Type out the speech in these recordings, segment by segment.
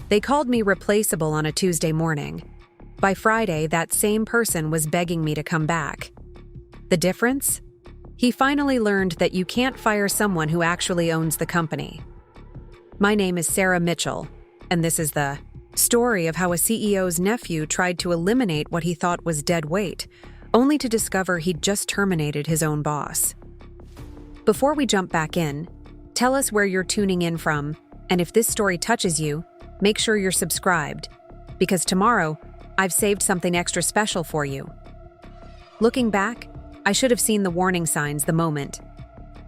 They called me replaceable on a Tuesday morning. By Friday, that same person was begging me to come back. The difference? He finally learned that you can't fire someone who actually owns the company. My name is Sarah Mitchell, and this is the story of how a CEO's nephew tried to eliminate what he thought was dead weight, only to discover he'd just terminated his own boss. Before we jump back in, tell us where you're tuning in from, and if this story touches you, make sure you're subscribed, because tomorrow, I've saved something extra special for you. Looking back, I should have seen the warning signs the moment.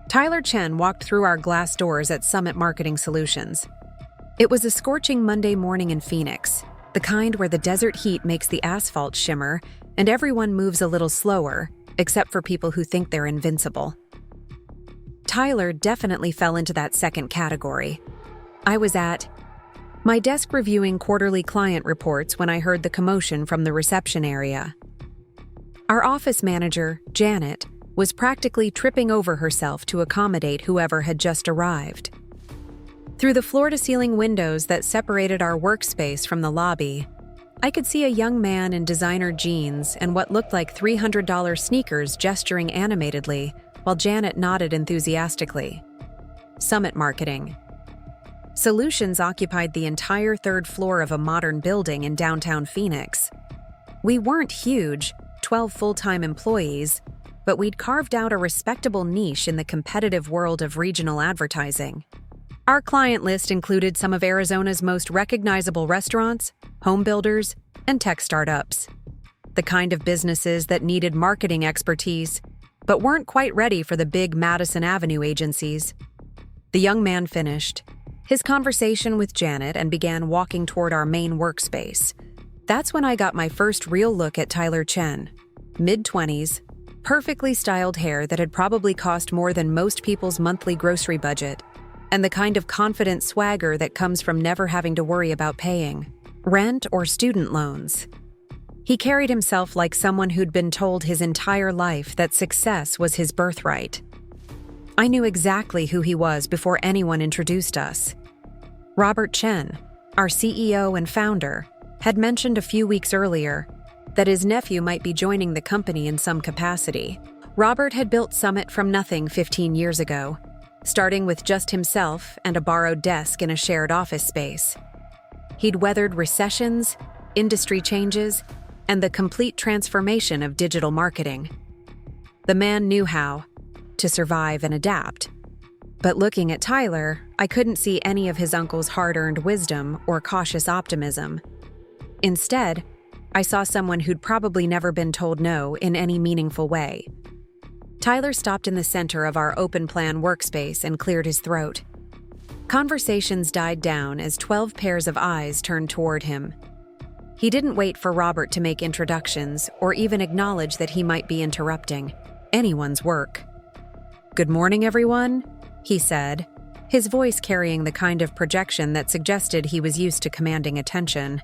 Tyler Chen walked through our glass doors at Summit Marketing Solutions. It was a scorching Monday morning in Phoenix, the kind where the desert heat makes the asphalt shimmer and everyone moves a little slower, except for people who think they're invincible. Tyler definitely fell into that second category. I was at my desk reviewing quarterly client reports when I heard the commotion from the reception area. Our office manager, Janet, was practically tripping over herself to accommodate whoever had just arrived. Through the floor-to-ceiling windows that separated our workspace from the lobby, I could see a young man in designer jeans and what looked like $300 sneakers gesturing animatedly while Janet nodded enthusiastically. Summit Marketing. Solutions occupied the entire third floor of a modern building in downtown Phoenix. We weren't huge, 12 full-time employees, but we'd carved out a respectable niche in the competitive world of regional advertising. Our client list included some of Arizona's most recognizable restaurants, home builders, and tech startups. The kind of businesses that needed marketing expertise, but weren't quite ready for the big Madison Avenue agencies. The young man finished his conversation with Janet and began walking toward our main workspace. That's when I got my first real look at Tyler Chen. Mid-20s, perfectly styled hair that had probably cost more than most people's monthly grocery budget, and the kind of confident swagger that comes from never having to worry about paying rent or student loans. He carried himself like someone who'd been told his entire life that success was his birthright. I knew exactly who he was before anyone introduced us. Robert Chen, our CEO and founder, had mentioned a few weeks earlier that his nephew might be joining the company in some capacity. Robert had built Summit from nothing 15 years ago, starting with just himself and a borrowed desk in a shared office space. He'd weathered recessions, industry changes, and the complete transformation of digital marketing. The man knew how to survive and adapt. But looking at Tyler, I couldn't see any of his uncle's hard-earned wisdom or cautious optimism. Instead, I saw someone who'd probably never been told no in any meaningful way. Tyler stopped in the center of our open-plan workspace and cleared his throat. Conversations died down as 12 pairs of eyes turned toward him. He didn't wait for Robert to make introductions or even acknowledge that he might be interrupting anyone's work. "Good morning, everyone," he said, his voice carrying the kind of projection that suggested he was used to commanding attention.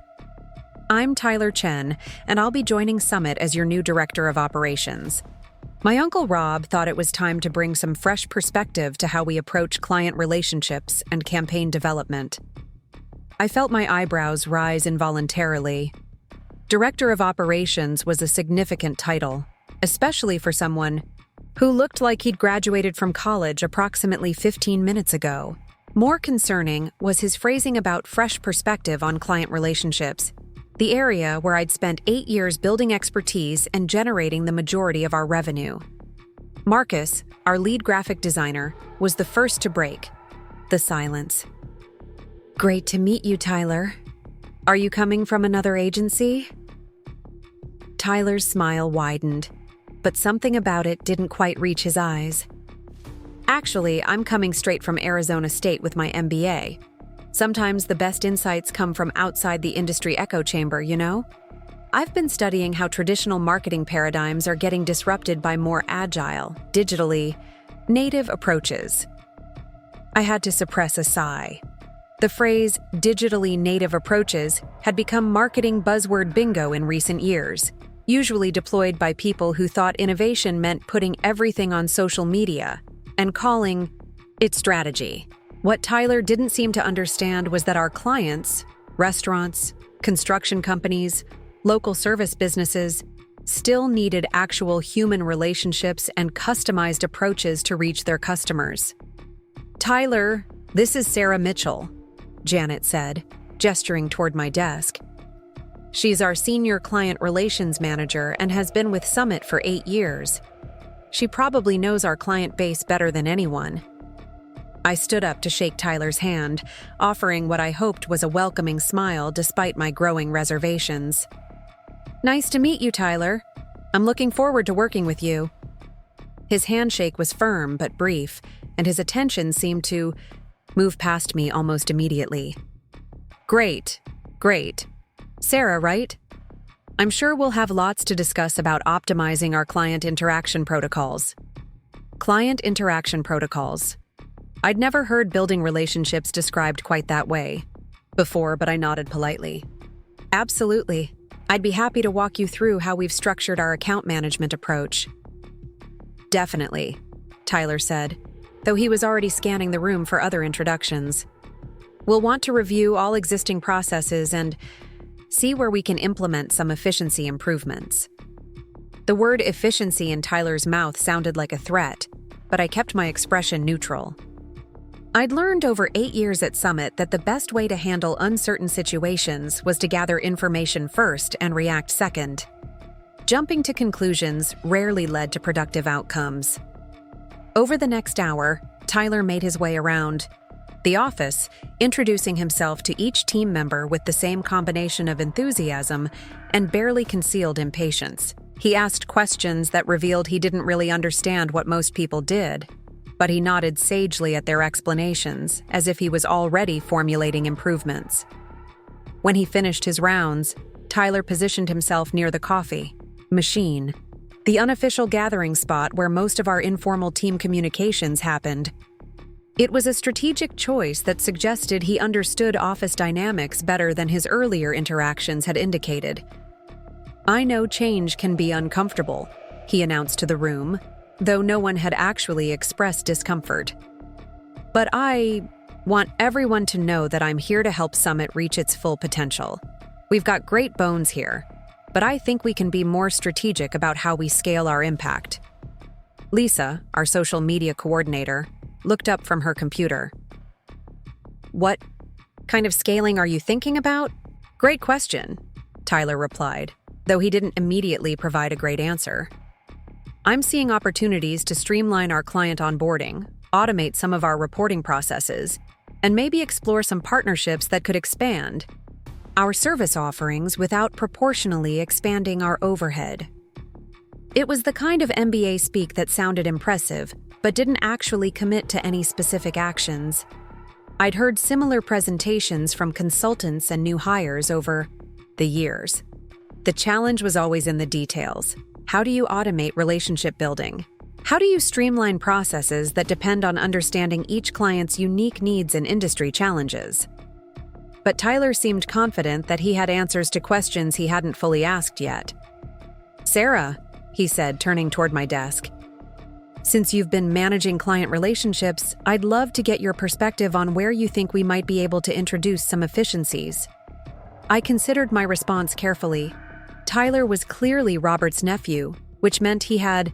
"I'm Tyler Chen, and I'll be joining Summit as your new Director of Operations. My Uncle Rob thought it was time to bring some fresh perspective to how we approach client relationships and campaign development." I felt my eyebrows rise involuntarily. Director of Operations was a significant title, especially for someone who looked like he'd graduated from college approximately 15 minutes ago. More concerning was his phrasing about fresh perspective on client relationships, the area where I'd spent 8 years building expertise and generating the majority of our revenue. Marcus, our lead graphic designer, was the first to break the silence. "Great to meet you, Tyler. Are you coming from another agency?" Tyler's smile widened, but something about it didn't quite reach his eyes. "Actually, I'm coming straight from Arizona State with my MBA. Sometimes the best insights come from outside the industry echo chamber, you know? I've been studying how traditional marketing paradigms are getting disrupted by more agile, digitally native approaches." I had to suppress a sigh. The phrase digitally native approaches had become marketing buzzword bingo in recent years, usually deployed by people who thought innovation meant putting everything on social media and calling it strategy. What Tyler didn't seem to understand was that our clients Restaurants, construction companies, local service businesses still needed actual human relationships and customized approaches to reach their customers. "Tyler, this is Sarah Mitchell," Janet said, gesturing toward my desk. "She's our senior client relations manager and has been with Summit for 8 years. She probably knows our client base better than anyone." I stood up to shake Tyler's hand, offering what I hoped was a welcoming smile despite my growing reservations. "Nice to meet you, Tyler. I'm looking forward to working with you." His handshake was firm but brief, and his attention seemed to move past me almost immediately. Great. Sarah, right? I'm sure we'll have lots to discuss about optimizing our client interaction protocols." Client interaction protocols. I'd never heard building relationships described quite that way before, but I nodded politely. "Absolutely. I'd be happy to walk you through how we've structured our account management approach." "Definitely," Tyler said, though he was already scanning the room for other introductions. "We'll want to review all existing processes and see where we can implement some efficiency improvements." The word efficiency in Tyler's mouth sounded like a threat, but I kept my expression neutral. I'd learned over 8 years at Summit that the best way to handle uncertain situations was to gather information first and react second. Jumping to conclusions rarely led to productive outcomes. Over the next hour, Tyler made his way around the office, introducing himself to each team member with the same combination of enthusiasm and barely concealed impatience. He asked questions that revealed he didn't really understand what most people did, but he nodded sagely at their explanations, as if he was already formulating improvements. When he finished his rounds, Tyler positioned himself near the coffee machine, the unofficial gathering spot where most of our informal team communications happened. It was a strategic choice that suggested he understood office dynamics better than his earlier interactions had indicated. "I know change can be uncomfortable," he announced to the room, though no one had actually expressed discomfort. "But I want everyone to know that I'm here to help Summit reach its full potential. We've got great bones here, but I think we can be more strategic about how we scale our impact." Lisa, our social media coordinator, looked up from her computer. "What kind of scaling are you thinking about?" "Great question," Tyler replied, though he didn't immediately provide a great answer. "I'm seeing opportunities to streamline our client onboarding, automate some of our reporting processes, and maybe explore some partnerships that could expand our service offerings without proportionally expanding our overhead." It was the kind of MBA speak that sounded impressive, but didn't actually commit to any specific actions. I'd heard similar presentations from consultants and new hires over the years. The challenge was always in the details. How do you automate relationship building? How do you streamline processes that depend on understanding each client's unique needs and industry challenges? But Tyler seemed confident that he had answers to questions he hadn't fully asked yet. "Sarah," he said, turning toward my desk, "since you've been managing client relationships, I'd love to get your perspective on where you think we might be able to introduce some efficiencies." I considered my response carefully. Tyler was clearly Robert's nephew, which meant he had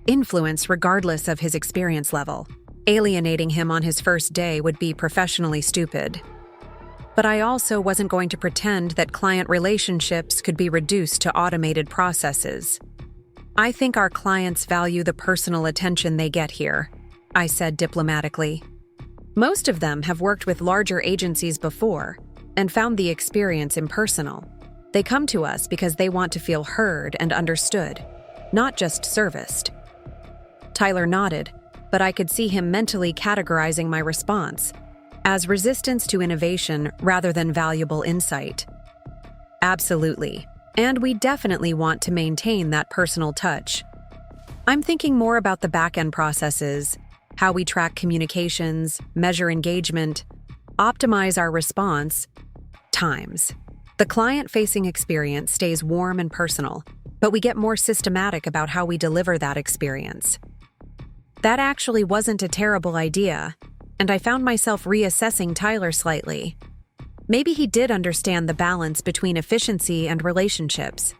influence regardless of his experience level. Alienating him on his first day would be professionally stupid. But I also wasn't going to pretend that client relationships could be reduced to automated processes. "I think our clients value the personal attention they get here," I said diplomatically. "Most of them have worked with larger agencies before and found the experience impersonal. They come to us because they want to feel heard and understood, not just serviced." Tyler nodded, but I could see him mentally categorizing my response as resistance to innovation rather than valuable insight. "Absolutely, and we definitely want to maintain that personal touch. I'm thinking more about the back-end processes, how we track communications, measure engagement, optimize our response times. The client-facing experience stays warm and personal, but we get more systematic about how we deliver that experience." That actually wasn't a terrible idea, and I found myself reassessing Tyler slightly. Maybe he did understand the balance between efficiency and relationships.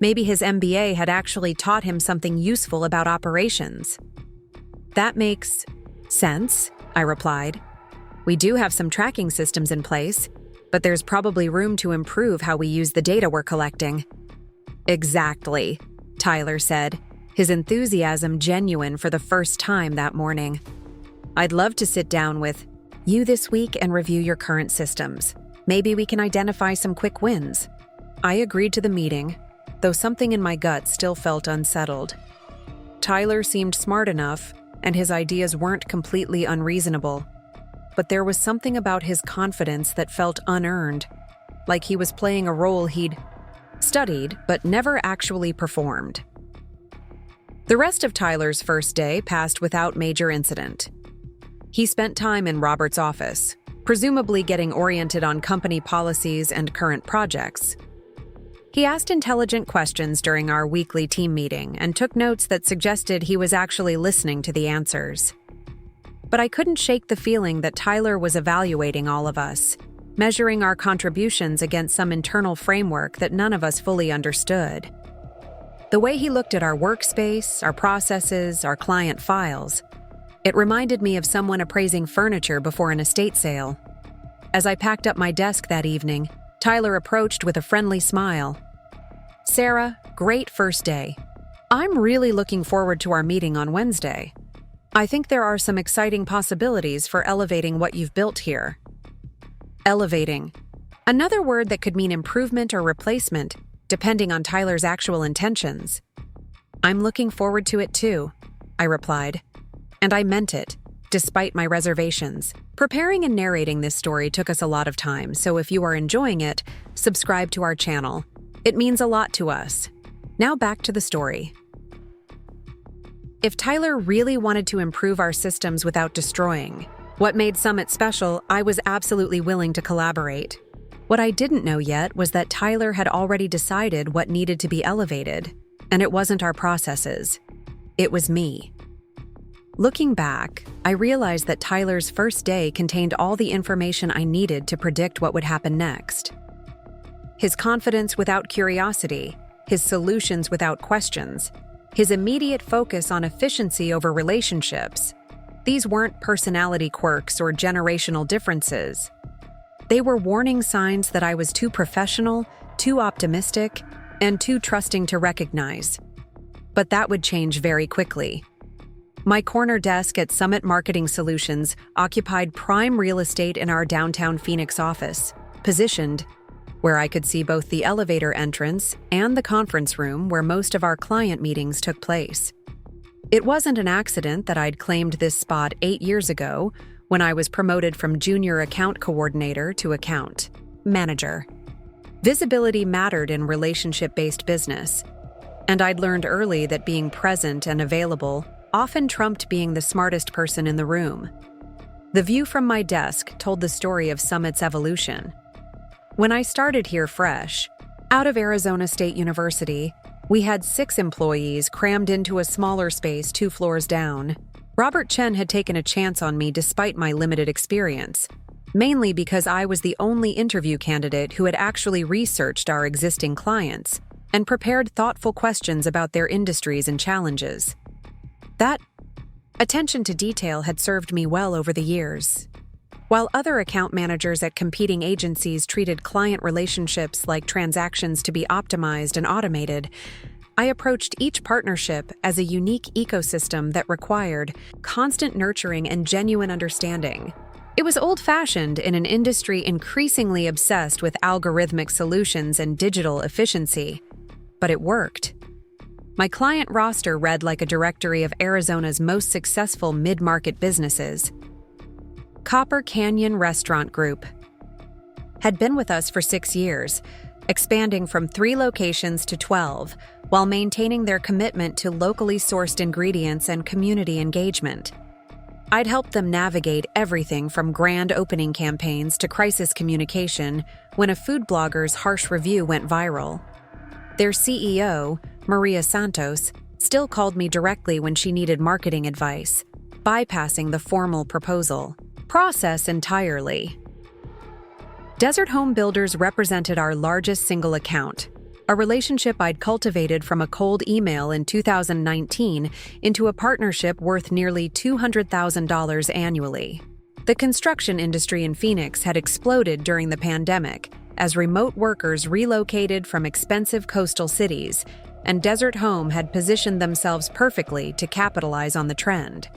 Maybe his MBA had actually taught him something useful about operations. That makes sense, I replied. We do have some tracking systems in place, but there's probably room to improve how we use the data we're collecting. Exactly, Tyler said, his enthusiasm genuine for the first time that morning. I'd love to sit down with you this week and review your current systems. Maybe we can identify some quick wins. I agreed to the meeting, though something in my gut still felt unsettled. Tyler seemed smart enough, and his ideas weren't completely unreasonable. But there was something about his confidence that felt unearned, like he was playing a role he'd studied but never actually performed. The rest of Tyler's first day passed without major incident. He spent time in Robert's office, presumably getting oriented on company policies and current projects. He asked intelligent questions during our weekly team meeting and took notes that suggested he was actually listening to the answers. But I couldn't shake the feeling that Tyler was evaluating all of us, measuring our contributions against some internal framework that none of us fully understood. The way he looked at our workspace, our processes, our client files, it reminded me of someone appraising furniture before an estate sale. As I packed up my desk that evening, Tyler approached with a friendly smile. Sarah, great first day. I'm really looking forward to our meeting on Wednesday. I think there are some exciting possibilities for elevating what you've built here. Elevating. Another word that could mean improvement or replacement, depending on Tyler's actual intentions. I'm looking forward to it too, I replied. And I meant it, despite my reservations. Preparing and narrating this story took us a lot of time, so if you are enjoying it, subscribe to our channel. It means a lot to us. Now back to the story. If Tyler really wanted to improve our systems without destroying what made Summit special, I was absolutely willing to collaborate. What I didn't know yet was that Tyler had already decided what needed to be elevated, and it wasn't our processes. It was me. Looking back, I realized that Tyler's first day contained all the information I needed to predict what would happen next. His confidence without curiosity, his solutions without questions, his immediate focus on efficiency over relationships. These weren't personality quirks or generational differences. They were warning signs that I was too professional, too optimistic, and too trusting to recognize. But that would change very quickly. My corner desk at Summit Marketing Solutions occupied prime real estate in our downtown Phoenix office, positioned where I could see both the elevator entrance and the conference room where most of our client meetings took place. It wasn't an accident that I'd claimed this spot 8 years ago when I was promoted from junior account coordinator to account manager. Visibility mattered in relationship-based business, and I'd learned early that being present and available often trumped being the smartest person in the room. The view from my desk told the story of Summit's evolution. When I started here fresh, out of Arizona State University, we had 6 employees crammed into a smaller space 2 floors down. Robert Chen had taken a chance on me despite my limited experience, mainly because I was the only interview candidate who had actually researched our existing clients and prepared thoughtful questions about their industries and challenges. That attention to detail had served me well over the years. While other account managers at competing agencies treated client relationships like transactions to be optimized and automated, I approached each partnership as a unique ecosystem that required constant nurturing and genuine understanding. It was old-fashioned in an industry increasingly obsessed with algorithmic solutions and digital efficiency, but it worked. My client roster read like a directory of Arizona's most successful mid-market businesses. Copper Canyon Restaurant Group had been with us for 6 years, expanding from 3 locations to 12, while maintaining their commitment to locally sourced ingredients and community engagement. I'd helped them navigate everything from grand opening campaigns to crisis communication when a food blogger's harsh review went viral. Their CEO, Maria Santos, still called me directly when she needed marketing advice, bypassing the formal proposal process entirely. Desert Home Builders represented our largest single account, a relationship I'd cultivated from a cold email in 2019 into a partnership worth nearly $200,000 annually. The construction industry in Phoenix had exploded during the pandemic as remote workers relocated from expensive coastal cities, and Desert Home had positioned themselves perfectly to capitalize on the trend.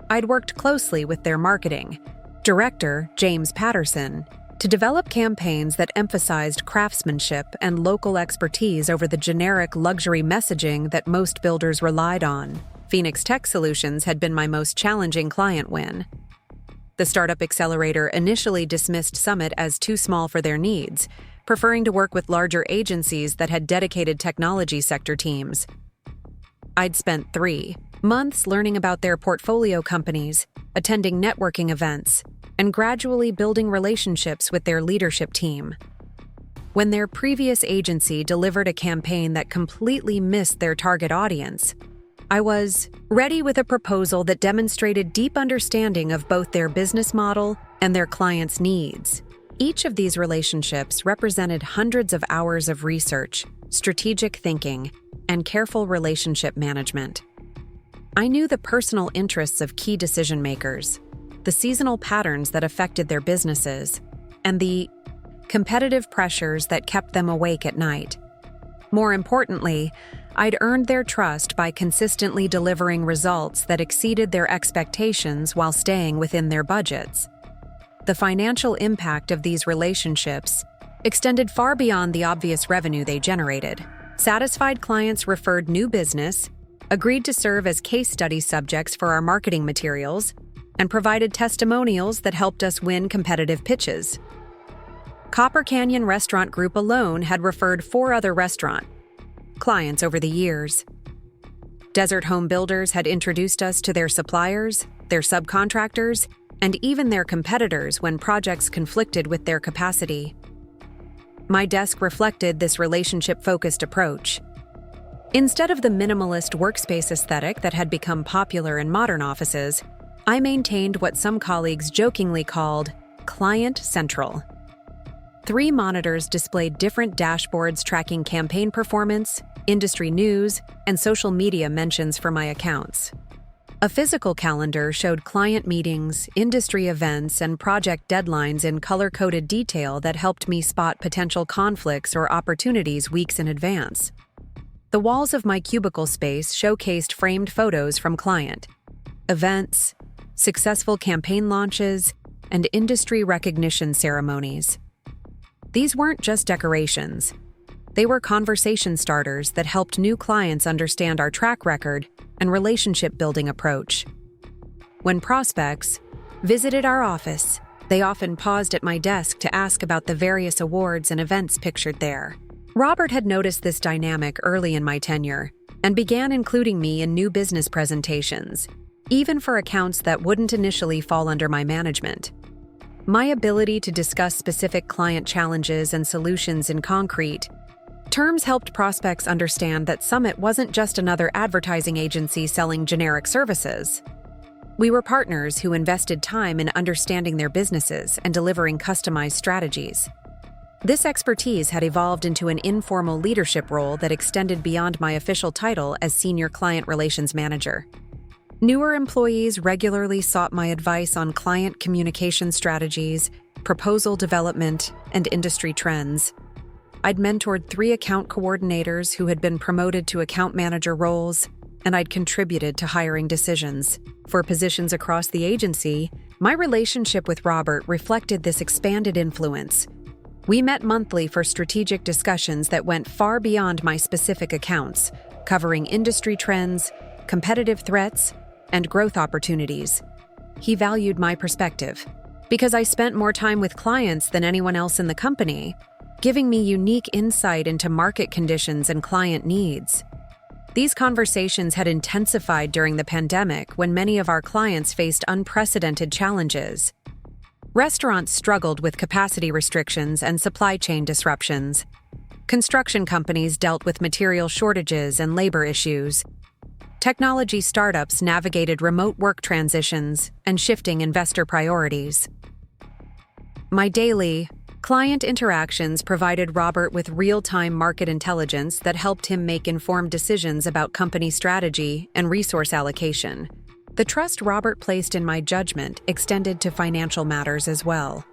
I'd worked closely with their marketing director, James Patterson, to develop campaigns that emphasized craftsmanship and local expertise over the generic luxury messaging that most builders relied on. Phoenix Tech Solutions had been my most challenging client win. The startup accelerator initially dismissed Summit as too small for their needs, preferring to work with larger agencies that had dedicated technology sector teams. I'd spent 3 months learning about their portfolio companies, attending networking events, and gradually building relationships with their leadership team. When their previous agency delivered a campaign that completely missed their target audience, I was ready with a proposal that demonstrated deep understanding of both their business model and their clients' needs. Each of these relationships represented hundreds of hours of research, strategic thinking, and careful relationship management. I knew the personal interests of key decision-makers, the seasonal patterns that affected their businesses, and the competitive pressures that kept them awake at night. More importantly, I'd earned their trust by consistently delivering results that exceeded their expectations while staying within their budgets. The financial impact of these relationships extended far beyond the obvious revenue they generated. Satisfied clients referred new business, agreed to serve as case study subjects for our marketing materials, and provided testimonials that helped us win competitive pitches. Copper Canyon Restaurant Group alone had referred 4 other restaurant clients over the years. Desert Home Builders had introduced us to their suppliers, their subcontractors, and even their competitors when projects conflicted with their capacity. My desk reflected this relationship-focused approach. Instead of the minimalist workspace aesthetic that had become popular in modern offices, I maintained what some colleagues jokingly called Client Central. 3 monitors displayed different dashboards tracking campaign performance, industry news, and social media mentions for my accounts. A physical calendar showed client meetings, industry events, and project deadlines in color-coded detail that helped me spot potential conflicts or opportunities weeks in advance. The walls of my cubicle space showcased framed photos from client events, successful campaign launches, and industry recognition ceremonies. These weren't just decorations. They were conversation starters that helped new clients understand our track record and relationship-building approach. When prospects visited our office, they often paused at my desk to ask about the various awards and events pictured there. Robert had noticed this dynamic early in my tenure and began including me in new business presentations, even for accounts that wouldn't initially fall under my management. My ability to discuss specific client challenges and solutions in concrete terms helped prospects understand that Summit wasn't just another advertising agency selling generic services. We were partners who invested time in understanding their businesses and delivering customized strategies. This expertise had evolved into an informal leadership role that extended beyond my official title as Senior Client Relations Manager. Newer employees regularly sought my advice on client communication strategies, proposal development, and industry trends. I'd mentored 3 account coordinators who had been promoted to account manager roles, and I'd contributed to hiring decisions. For positions across the agency, my relationship with Robert reflected this expanded influence. We met monthly for strategic discussions that went far beyond my specific accounts, covering industry trends, competitive threats, and growth opportunities. He valued my perspective because I spent more time with clients than anyone else in the company, giving me unique insight into market conditions and client needs. These conversations had intensified during the pandemic when many of our clients faced unprecedented challenges. Restaurants struggled with capacity restrictions and supply chain disruptions. Construction companies dealt with material shortages and labor issues. Technology startups navigated remote work transitions and shifting investor priorities. My daily, Client interactions provided Robert with real-time market intelligence that helped him make informed decisions about company strategy and resource allocation. The trust Robert placed in my judgment extended to financial matters as well.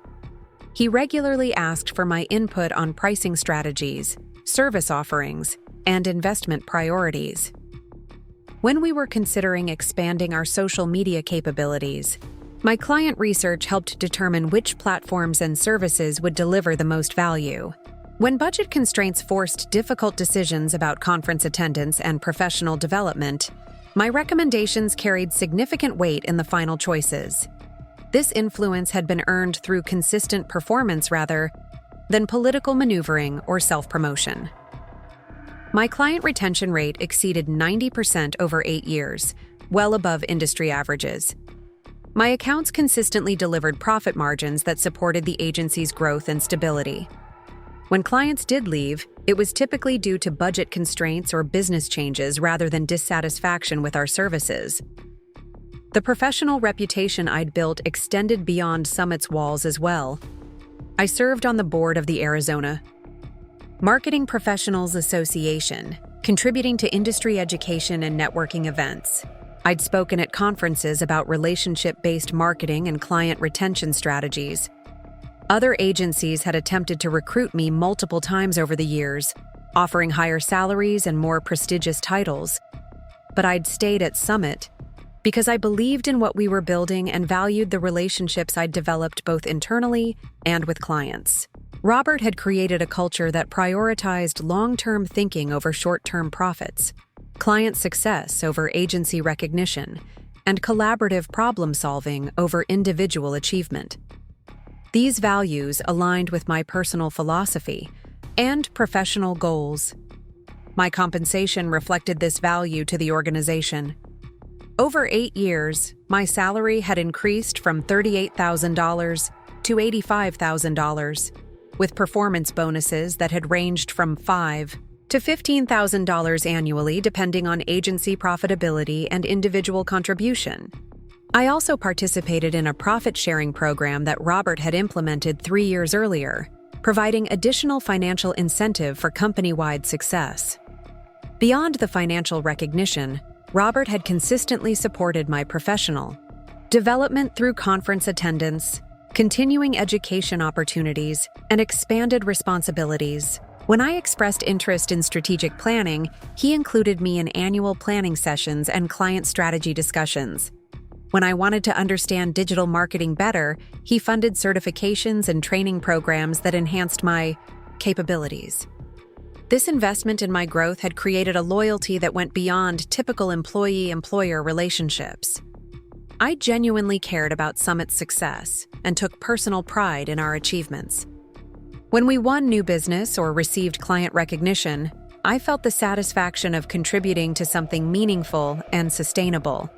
He regularly asked for my input on pricing strategies, service offerings, and investment priorities. When we were considering expanding our social media capabilities, my client research helped determine which platforms and services would deliver the most value. When budget constraints forced difficult decisions about conference attendance and professional development, my recommendations carried significant weight in the final choices. This influence had been earned through consistent performance rather than political maneuvering or self-promotion. My client retention rate exceeded 90% over 8 years, well above industry averages. My accounts consistently delivered profit margins that supported the agency's growth and stability. When clients did leave, it was typically due to budget constraints or business changes rather than dissatisfaction with our services. The professional reputation I'd built extended beyond Summit's walls as well. I served on the board of the Arizona Marketing Professionals Association, contributing to industry education and networking events. I'd spoken at conferences about relationship-based marketing and client retention strategies. Other agencies had attempted to recruit me multiple times over the years, offering higher salaries and more prestigious titles. But I'd stayed at Summit because I believed in what we were building and valued the relationships I'd developed both internally and with clients. Robert had created a culture that prioritized long-term thinking over short-term profits, client success over agency recognition, and collaborative problem-solving over individual achievement. These values aligned with my personal philosophy and professional goals. My compensation reflected this value to the organization. Over 8 years, my salary had increased from $38,000 to $85,000, with performance bonuses that had ranged from $5,000 to $15,000 annually depending on agency profitability and individual contribution. I also participated in a profit-sharing program that Robert had implemented 3 years earlier, providing additional financial incentive for company-wide success. Beyond the financial recognition, Robert had consistently supported my professional development through conference attendance, continuing education opportunities, and expanded responsibilities. When I expressed interest in strategic planning, he included me in annual planning sessions and client strategy discussions. When I wanted to understand digital marketing better, he funded certifications and training programs that enhanced my capabilities. This investment in my growth had created a loyalty that went beyond typical employee-employer relationships. I genuinely cared about Summit's success and took personal pride in our achievements. When we won new business or received client recognition, I felt the satisfaction of contributing to something meaningful and sustainable.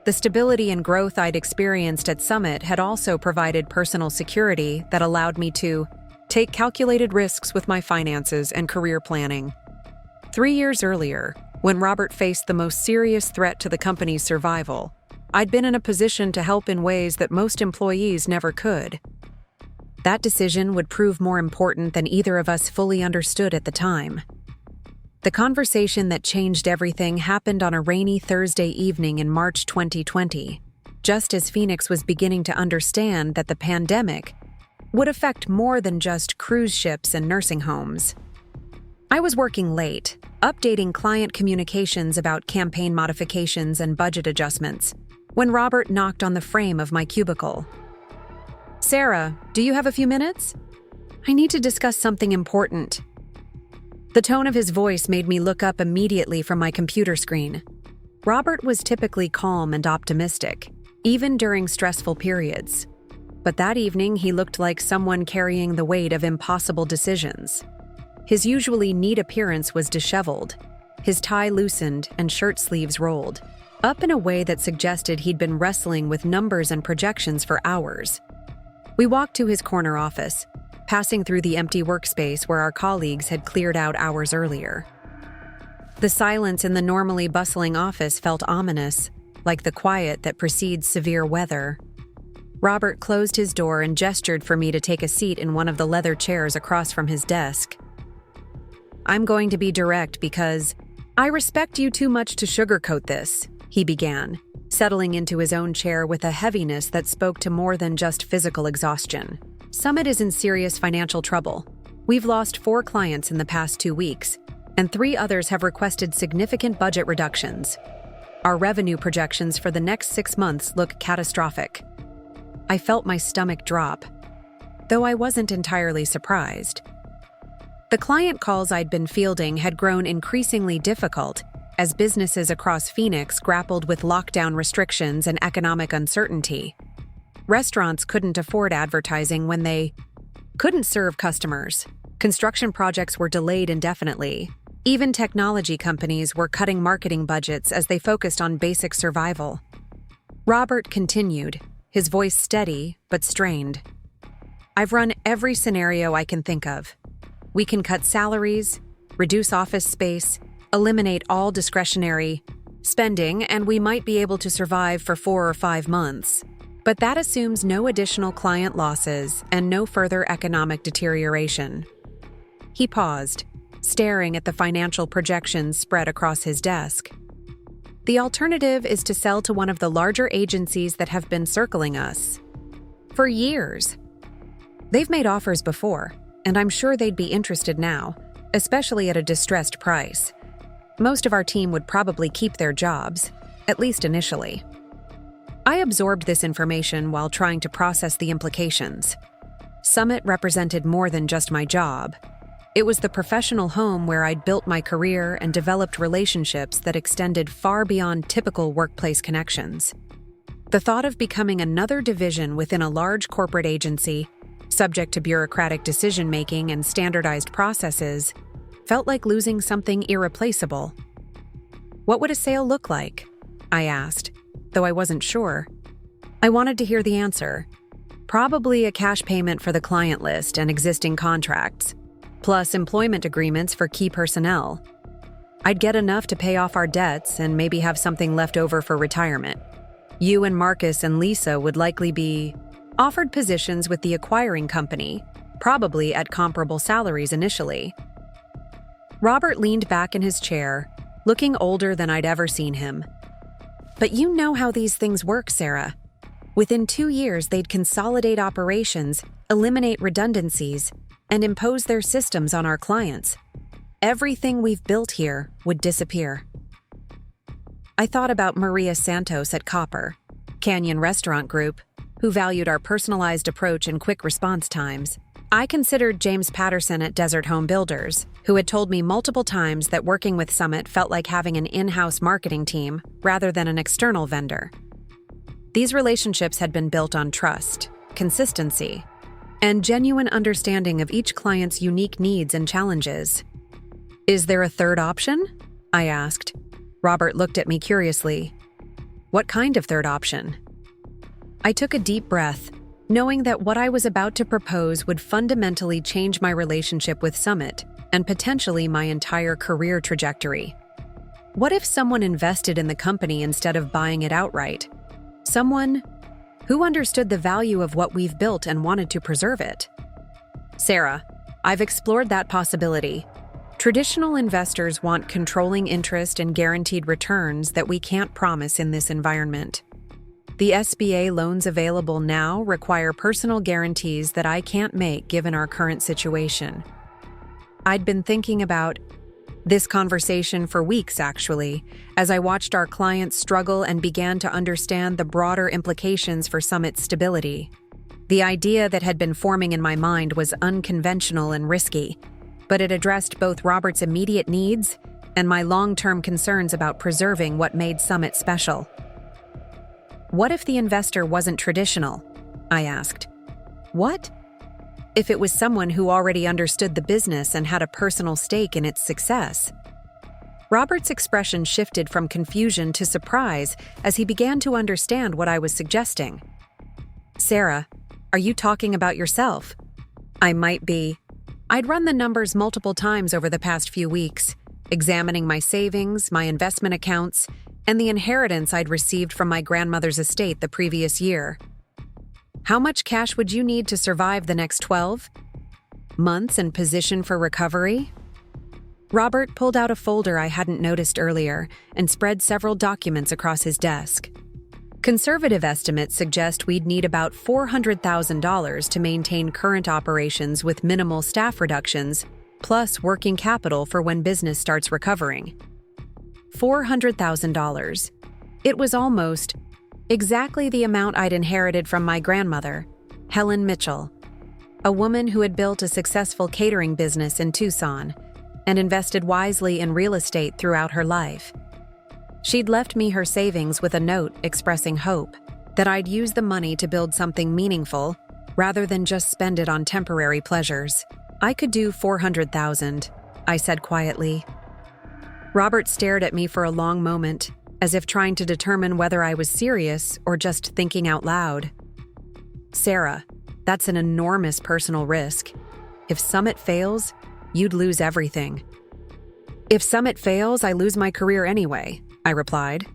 The stability and growth I'd experienced at Summit had also provided personal security that allowed me to take calculated risks with my finances and career planning. 3 years earlier, when Robert faced the most serious threat to the company's survival, I'd been in a position to help in ways that most employees never could. That decision would prove more important than either of us fully understood at the time. The conversation that changed everything happened on a rainy Thursday evening in March 2020, just as Phoenix was beginning to understand that the pandemic would affect more than just cruise ships and nursing homes. I was working late, updating client communications about campaign modifications and budget adjustments, when Robert knocked on the frame of my cubicle. "Sarah, do you have a few minutes? I need to discuss something important." The tone of his voice made me look up immediately from my computer screen. Robert was typically calm and optimistic, even during stressful periods. But that evening, he looked like someone carrying the weight of impossible decisions. His usually neat appearance was disheveled, his tie loosened and shirt sleeves rolled, up in a way that suggested he'd been wrestling with numbers and projections for hours. We walked to his corner office, passing through the empty workspace where our colleagues had cleared out hours earlier. The silence in the normally bustling office felt ominous, like the quiet that precedes severe weather. Robert closed his door and gestured for me to take a seat in one of the leather chairs across from his desk. "I'm going to be direct because I respect you too much to sugarcoat this," he began, settling into his own chair with a heaviness that spoke to more than just physical exhaustion. "Summit is in serious financial trouble. We've lost 4 clients in the past 2 weeks, and 3 others have requested significant budget reductions. Our revenue projections for the next 6 months look catastrophic." I felt my stomach drop, though I wasn't entirely surprised. The client calls I'd been fielding had grown increasingly difficult as businesses across Phoenix grappled with lockdown restrictions and economic uncertainty. Restaurants couldn't afford advertising when they couldn't serve customers. Construction projects were delayed indefinitely. Even technology companies were cutting marketing budgets as they focused on basic survival. Robert continued, his voice steady but strained. "I've run every scenario I can think of. We can cut salaries, reduce office space, eliminate all discretionary spending, and we might be able to survive for 4 or 5 months. But that assumes no additional client losses and no further economic deterioration." He paused, staring at the financial projections spread across his desk. "The alternative is to sell to one of the larger agencies that have been circling us for years. They've made offers before, and I'm sure they'd be interested now, especially at a distressed price. Most of our team would probably keep their jobs, at least initially." I absorbed this information while trying to process the implications. Summit represented more than just my job. It was the professional home where I'd built my career and developed relationships that extended far beyond typical workplace connections. The thought of becoming another division within a large corporate agency, subject to bureaucratic decision-making and standardized processes, felt like losing something irreplaceable. "What would a sale look like?" I asked, though I wasn't sure. I wanted to hear the answer. "Probably a cash payment for the client list and existing contracts, plus employment agreements for key personnel. I'd get enough to pay off our debts and maybe have something left over for retirement. You and Marcus and Lisa would likely be offered positions with the acquiring company, probably at comparable salaries initially." Robert leaned back in his chair, looking older than I'd ever seen him. "But you know how these things work, Sarah. Within 2 years, they'd consolidate operations, eliminate redundancies, and impose their systems on our clients. Everything we've built here would disappear." I thought about Maria Santos at Copper, Canyon Restaurant Group, who valued our personalized approach and quick response times. I considered James Patterson at Desert Home Builders, who had told me multiple times that working with Summit felt like having an in-house marketing team rather than an external vendor. These relationships had been built on trust, consistency, and genuine understanding of each client's unique needs and challenges. "Is there a third option?" I asked. Robert looked at me curiously. "What kind of third option?" I took a deep breath, knowing that what I was about to propose would fundamentally change my relationship with Summit and potentially my entire career trajectory. What if someone invested in the company instead of buying it outright? Someone who understood the value of what we've built and wanted to preserve it. "Sarah, I've explored that possibility. Traditional investors want controlling interest and guaranteed returns that we can't promise in this environment. The SBA loans available now require personal guarantees that I can't make given our current situation." I'd been thinking about this conversation for weeks, actually, as I watched our clients struggle and began to understand the broader implications for Summit's stability. The idea that had been forming in my mind was unconventional and risky, but it addressed both Robert's immediate needs and my long-term concerns about preserving what made Summit special. "What if the investor wasn't traditional?" I asked. "What if it was someone who already understood the business and had a personal stake in its success?" Robert's expression shifted from confusion to surprise as he began to understand what I was suggesting. "Sarah, are you talking about yourself?" "I might be. I'd run the numbers multiple times over the past few weeks, examining my savings, my investment accounts, and the inheritance I'd received from my grandmother's estate the previous year. How much cash would you need to survive the next 12 months and position for recovery? Robert pulled out a folder I hadn't noticed earlier and spread several documents across his desk. Conservative estimates suggest we'd need about $400,000 to maintain current operations with minimal staff reductions, plus working capital for when business starts recovering. $400,000. It was almost exactly the amount I'd inherited from my grandmother, Helen Mitchell, a woman who had built a successful catering business in Tucson and invested wisely in real estate throughout her life. She'd left me her savings with a note expressing hope that I'd use the money to build something meaningful rather than just spend it on temporary pleasures. I could do $400,000, I said quietly. Robert stared at me for a long moment, as if trying to determine whether I was serious or just thinking out loud. Sarah, that's an enormous personal risk. If Summit fails, you'd lose everything. If Summit fails, I lose my career anyway, I replied.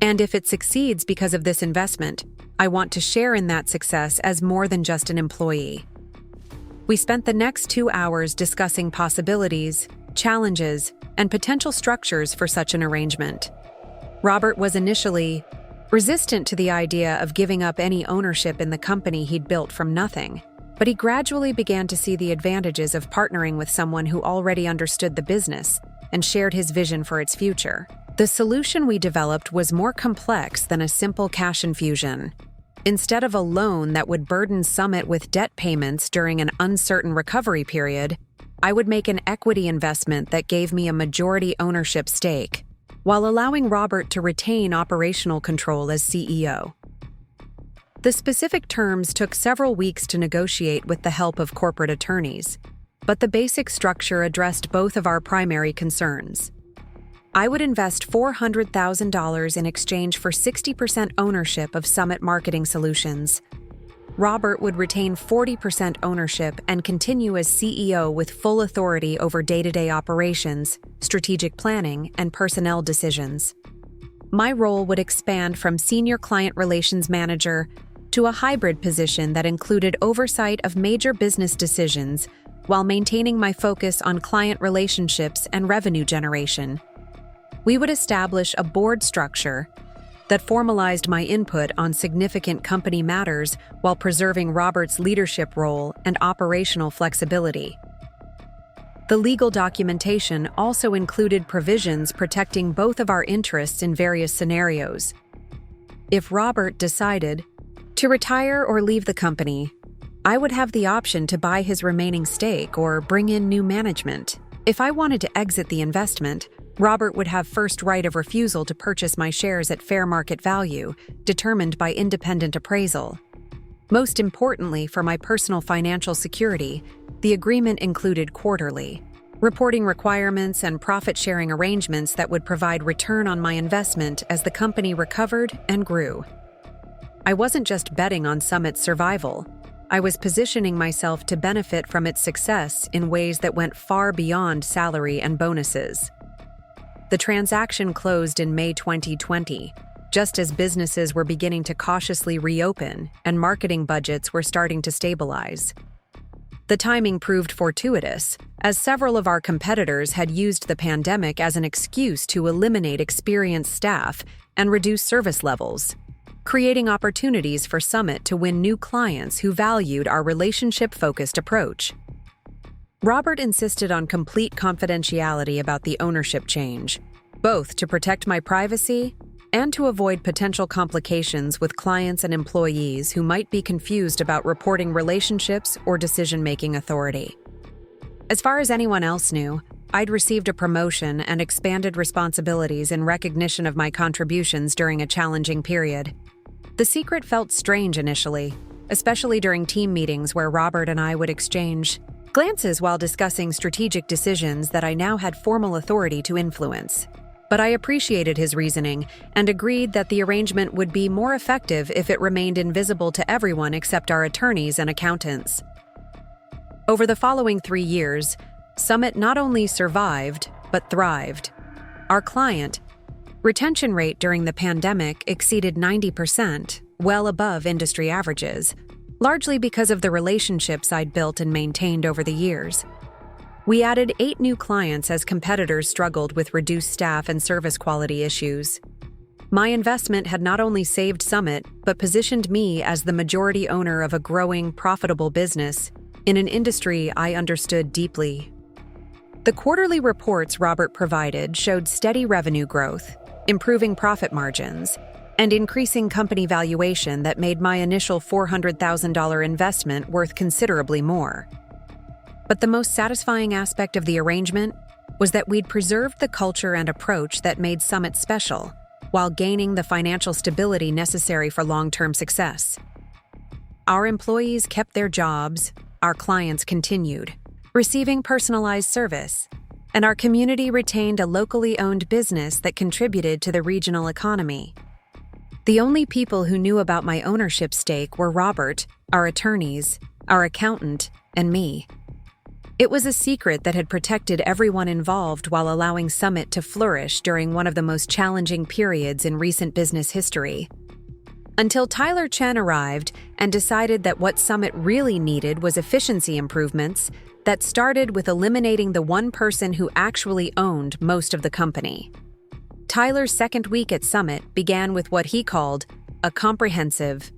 And if it succeeds because of this investment, I want to share in that success as more than just an employee. We spent the next 2 hours discussing possibilities, challenges, and potential structures for such an arrangement. Robert was initially resistant to the idea of giving up any ownership in the company he'd built from nothing, but he gradually began to see the advantages of partnering with someone who already understood the business and shared his vision for its future. The solution we developed was more complex than a simple cash infusion. Instead of a loan that would burden Summit with debt payments during an uncertain recovery period, I would make an equity investment that gave me a majority ownership stake, while allowing Robert to retain operational control as CEO. The specific terms took several weeks to negotiate with the help of corporate attorneys, but the basic structure addressed both of our primary concerns. I would invest $400,000 in exchange for 60% ownership of Summit Marketing Solutions. Robert would retain 40% ownership and continue as CEO with full authority over day-to-day operations, strategic planning, and personnel decisions. My role would expand from senior client relations manager to a hybrid position that included oversight of major business decisions while maintaining my focus on client relationships and revenue generation. We would establish a board structure that formalized my input on significant company matters while preserving Robert's leadership role and operational flexibility. The legal documentation also included provisions protecting both of our interests in various scenarios. If Robert decided to retire or leave the company, I would have the option to buy his remaining stake or bring in new management. If I wanted to exit the investment, Robert would have first right of refusal to purchase my shares at fair market value, determined by independent appraisal. Most importantly, for my personal financial security, the agreement included quarterly reporting requirements and profit-sharing arrangements that would provide return on my investment as the company recovered and grew. I wasn't just betting on Summit's survival. I was positioning myself to benefit from its success in ways that went far beyond salary and bonuses. The transaction closed in May 2020, just as businesses were beginning to cautiously reopen and marketing budgets were starting to stabilize. The timing proved fortuitous, as several of our competitors had used the pandemic as an excuse to eliminate experienced staff and reduce service levels, creating opportunities for Summit to win new clients who valued our relationship-focused approach. Robert insisted on complete confidentiality about the ownership change, both to protect my privacy and to avoid potential complications with clients and employees who might be confused about reporting relationships or decision-making authority. As far as anyone else knew, I'd received a promotion and expanded responsibilities in recognition of my contributions during a challenging period. The secret felt strange initially, especially during team meetings where Robert and I would exchange glances while discussing strategic decisions that I now had formal authority to influence. But I appreciated his reasoning and agreed that the arrangement would be more effective if it remained invisible to everyone except our attorneys and accountants. Over the following 3 years, Summit not only survived, but thrived. Our client retention rate during the pandemic exceeded 90%, well above industry averages, largely because of the relationships I'd built and maintained over the years. We added 8 new clients as competitors struggled with reduced staff and service quality issues. My investment had not only saved Summit, but positioned me as the majority owner of a growing, profitable business in an industry I understood deeply. The quarterly reports Robert provided showed steady revenue growth, improving profit margins, and increasing company valuation that made my initial $400,000 investment worth considerably more. But the most satisfying aspect of the arrangement was that we'd preserved the culture and approach that made Summit special, while gaining the financial stability necessary for long-term success. Our employees kept their jobs, our clients continued, receiving personalized service, and our community retained a locally owned business that contributed to the regional economy. The only people who knew about my ownership stake were Robert, our attorneys, our accountant, and me. It was a secret that had protected everyone involved while allowing Summit to flourish during one of the most challenging periods in recent business history. Until Tyler Chen arrived and decided that what Summit really needed was efficiency improvements that started with eliminating the one person who actually owned most of the company. Tyler's second week at Summit began with what he called a comprehensive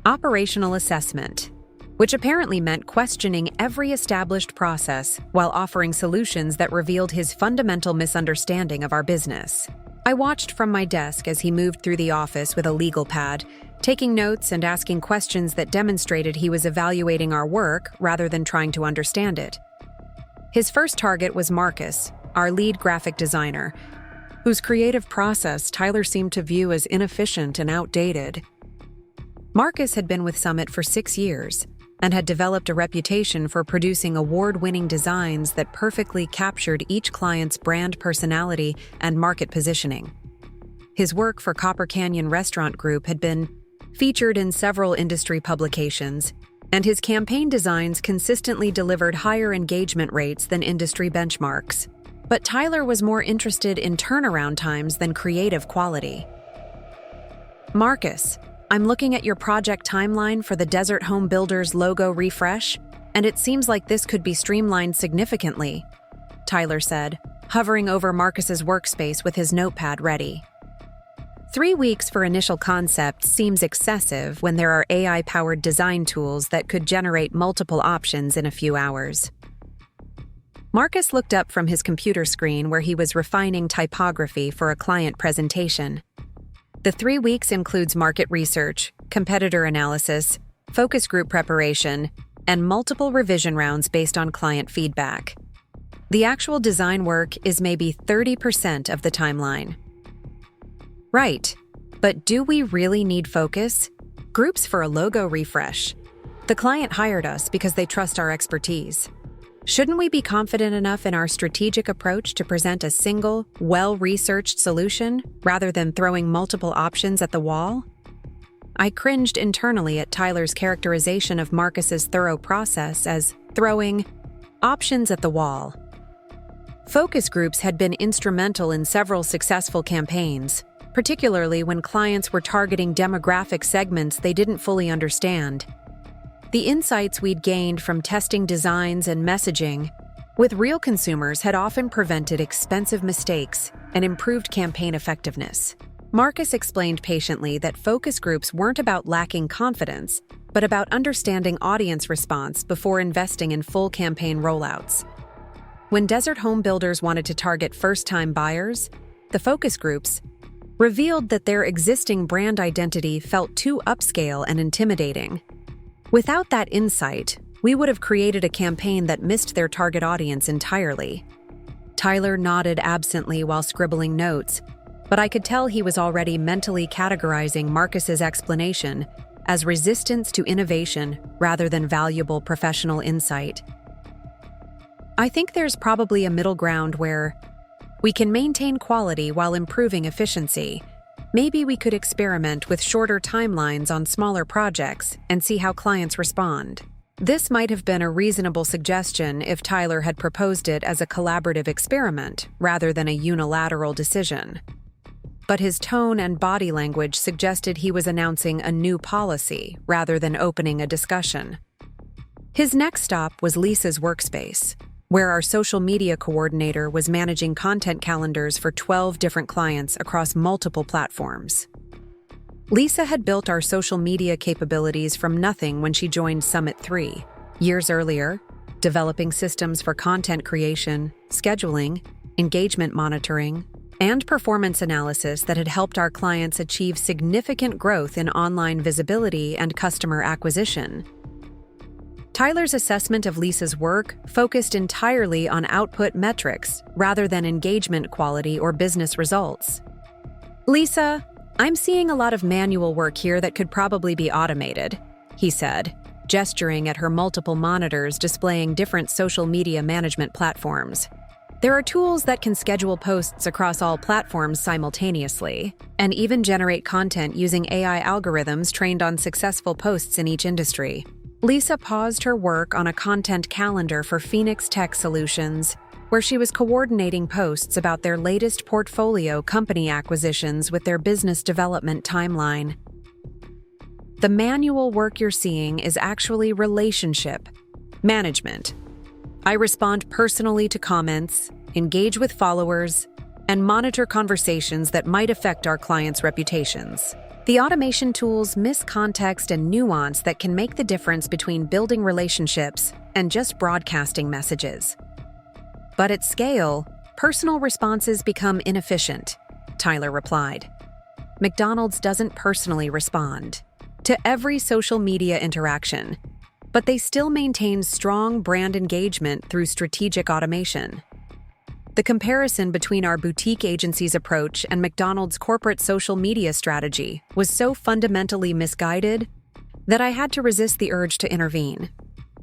operational assessment, which apparently meant questioning every established process while offering solutions that revealed his fundamental misunderstanding of our business. I watched from my desk as he moved through the office with a legal pad, taking notes and asking questions that demonstrated he was evaluating our work rather than trying to understand it. His first target was Marcus, our lead graphic designer, whose creative process Tyler seemed to view as inefficient and outdated. Marcus had been with Summit for 6 years and had developed a reputation for producing award-winning designs that perfectly captured each client's brand personality and market positioning. His work for Copper Canyon Restaurant Group had been featured in several industry publications, and his campaign designs consistently delivered higher engagement rates than industry benchmarks. But Tyler was more interested in turnaround times than creative quality. "Marcus, I'm looking at your project timeline for the Desert Home Builders logo refresh, and it seems like this could be streamlined significantly," Tyler said, hovering over Marcus's workspace with his notepad ready. 3 weeks for initial concept seems excessive when there are AI-powered design tools that could generate multiple options in a few hours. Marcus looked up from his computer screen where he was refining typography for a client presentation. The 3 weeks includes market research, competitor analysis, focus group preparation, and multiple revision rounds based on client feedback. The actual design work is maybe 30% of the timeline. Right, but do we really need focus groups for a logo refresh? The client hired us because they trust our expertise. Shouldn't we be confident enough in our strategic approach to present a single, well-researched solution rather than throwing multiple options at the wall? I cringed internally at Tyler's characterization of Marcus's thorough process as throwing options at the wall. Focus groups had been instrumental in several successful campaigns, particularly when clients were targeting demographic segments they didn't fully understand. The insights we'd gained from testing designs and messaging with real consumers had often prevented expensive mistakes and improved campaign effectiveness. Marcus explained patiently that focus groups weren't about lacking confidence, but about understanding audience response before investing in full campaign rollouts. When Desert Home Builders wanted to target first-time buyers, the focus groups revealed that their existing brand identity felt too upscale and intimidating. Without that insight, we would have created a campaign that missed their target audience entirely. Tyler nodded absently while scribbling notes, but I could tell he was already mentally categorizing Marcus's explanation as resistance to innovation rather than valuable professional insight. I think there's probably a middle ground where we can maintain quality while improving efficiency. Maybe we could experiment with shorter timelines on smaller projects and see how clients respond. This might have been a reasonable suggestion if Tyler had proposed it as a collaborative experiment rather than a unilateral decision. but his tone and body language suggested he was announcing a new policy rather than opening a discussion. His next stop was Lisa's workspace, where our social media coordinator was managing content calendars for 12 different clients across multiple platforms. Lisa had built our social media capabilities from nothing when she joined Summit 3 years earlier, developing systems for content creation, scheduling, engagement monitoring, and performance analysis that had helped our clients achieve significant growth in online visibility and customer acquisition. Tyler's assessment of Lisa's work focused entirely on output metrics rather than engagement quality or business results. "Lisa, I'm seeing a lot of manual work here that could probably be automated," he said, gesturing at her multiple monitors displaying different social media management platforms. "There are tools that can schedule posts across all platforms simultaneously, and even generate content using AI algorithms trained on successful posts in each industry." Lisa paused her work on a content calendar for Phoenix Tech Solutions, where she was coordinating posts about their latest portfolio company acquisitions with their business development timeline. "The manual work you're seeing is actually relationship management. I respond personally to comments, engage with followers, and monitor conversations that might affect our clients' reputations. The automation tools miss context and nuance that can make the difference between building relationships and just broadcasting messages. But at scale, personal responses become inefficient," Tyler replied. "McDonald's doesn't personally respond to every social media interaction, but they still maintain strong brand engagement through strategic automation. The comparison between our boutique agency's approach and McDonald's corporate social media strategy was so fundamentally misguided that I had to resist the urge to intervene.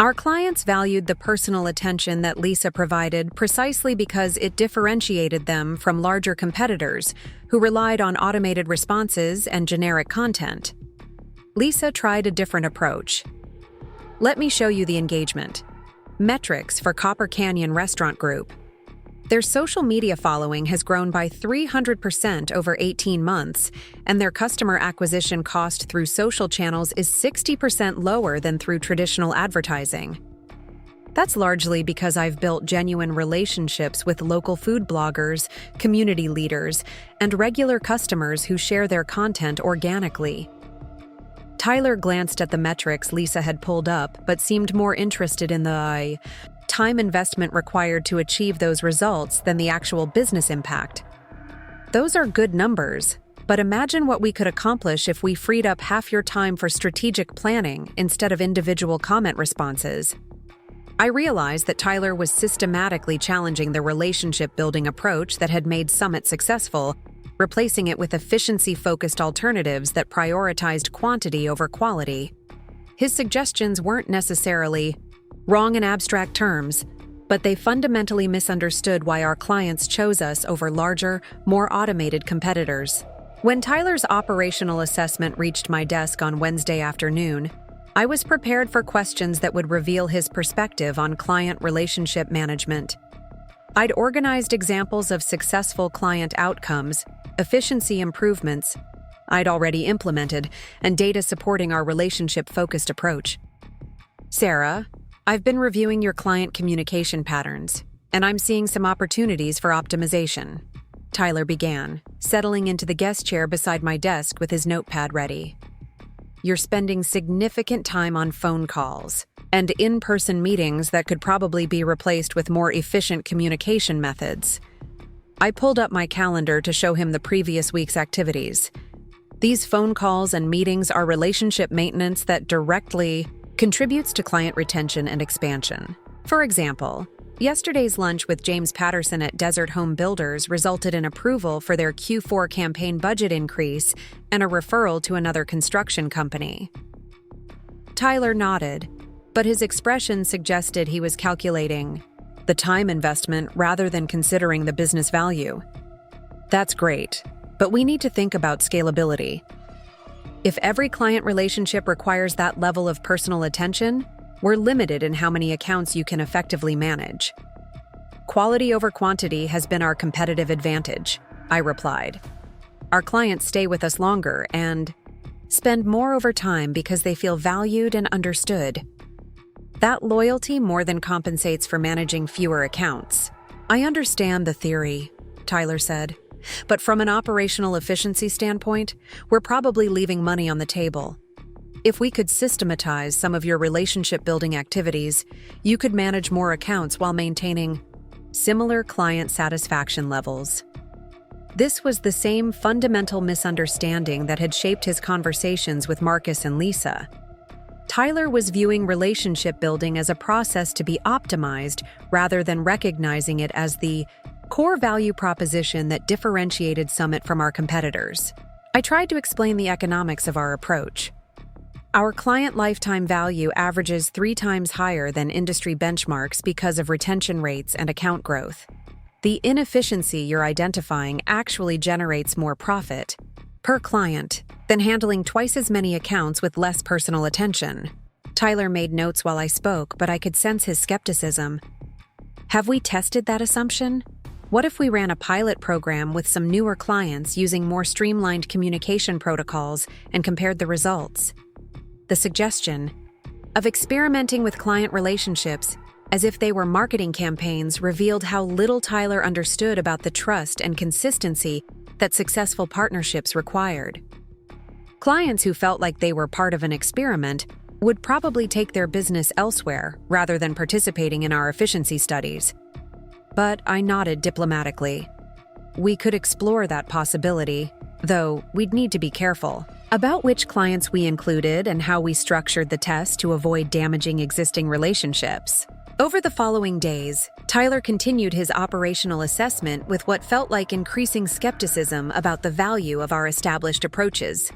Our clients valued the personal attention that Lisa provided precisely because it differentiated them from larger competitors who relied on automated responses and generic content. Lisa tried a different approach. Let me show you the engagement metrics for Copper Canyon Restaurant Group. Their social media following has grown by 300% over 18 months, and their customer acquisition cost through social channels is 60% lower than through traditional advertising. That's largely because I've built genuine relationships with local food bloggers, community leaders, and regular customers who share their content organically." Tyler glanced at the metrics Lisa had pulled up, but seemed more interested in the time investment required to achieve those results than the actual business impact. "Those are good numbers, but imagine what we could accomplish if we freed up half your time for strategic planning instead of individual comment responses." I realized that Tyler was systematically challenging the relationship-building approach that had made Summit successful, replacing it with efficiency-focused alternatives that prioritized quantity over quality. His suggestions weren't necessarily wrong in abstract terms, but they fundamentally misunderstood why our clients chose us over larger, more automated competitors. When Tyler's operational assessment reached my desk on Wednesday afternoon, I was prepared for questions that would reveal his perspective on client relationship management. I'd organized examples of successful client outcomes, efficiency improvements I'd already implemented, and data supporting our relationship-focused approach. "Sarah, I've been reviewing your client communication patterns, and I'm seeing some opportunities for optimization," Tyler began, settling into the guest chair beside my desk with his notepad ready. "You're spending significant time on phone calls and in-person meetings that could probably be replaced with more efficient communication methods." I pulled up my calendar to show him the previous week's activities. "These phone calls and meetings are relationship maintenance that directly contributes to client retention and expansion. For example, yesterday's lunch with James Patterson at Desert Home Builders resulted in approval for their Q4 campaign budget increase and a referral to another construction company." Tyler nodded, but his expression suggested he was calculating the time investment rather than considering the business value. "That's great, but we need to think about scalability. If every client relationship requires that level of personal attention, we're limited in how many accounts you can effectively manage." "Quality over quantity has been our competitive advantage," I replied. Our clients stay with us longer and spend more over time because they feel valued and understood. That loyalty more than compensates for managing fewer accounts. I understand the theory, Tyler said, but from an operational efficiency standpoint, we're probably leaving money on the table. If we could systematize some of your relationship-building activities, you could manage more accounts while maintaining similar client satisfaction levels. This was the same fundamental misunderstanding that had shaped his conversations with Marcus and Lisa. Tyler was viewing relationship building as a process to be optimized rather than recognizing it as the core value proposition that differentiated Summit from our competitors. I tried to explain the economics of our approach. Our client lifetime value averages 3 times higher than industry benchmarks because of retention rates and account growth. The inefficiency you're identifying actually generates more profit per client than handling twice as many accounts with less personal attention. Tyler made notes while I spoke, but I could sense his skepticism. Have we tested that assumption? What if we ran a pilot program with some newer clients using more streamlined communication protocols and compared the results? The suggestion of experimenting with client relationships as if they were marketing campaigns revealed how little Tyler understood about the trust and consistency that successful partnerships required. Clients who felt like they were part of an experiment would probably take their business elsewhere rather than participating in our efficiency studies. But I nodded diplomatically. We could explore that possibility, though we'd need to be careful about which clients we included and how we structured the test to avoid damaging existing relationships. Over the following days, Tyler continued his operational assessment with what felt like increasing skepticism about the value of our established approaches.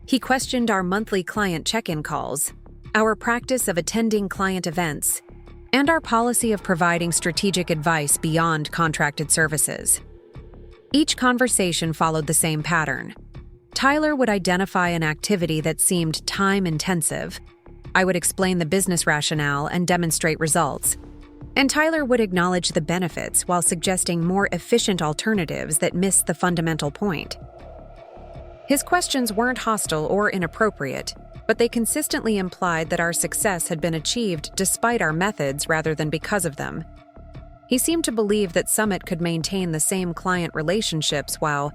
He questioned our monthly client check-in calls, our practice of attending client events, and our policy of providing strategic advice beyond contracted services. Each conversation followed the same pattern. Tyler would identify an activity that seemed time-intensive. I would explain the business rationale and demonstrate results. And Tyler would acknowledge the benefits while suggesting more efficient alternatives that missed the fundamental point. His questions weren't hostile or inappropriate, but they consistently implied that our success had been achieved despite our methods rather than because of them. He seemed to believe that Summit could maintain the same client relationships while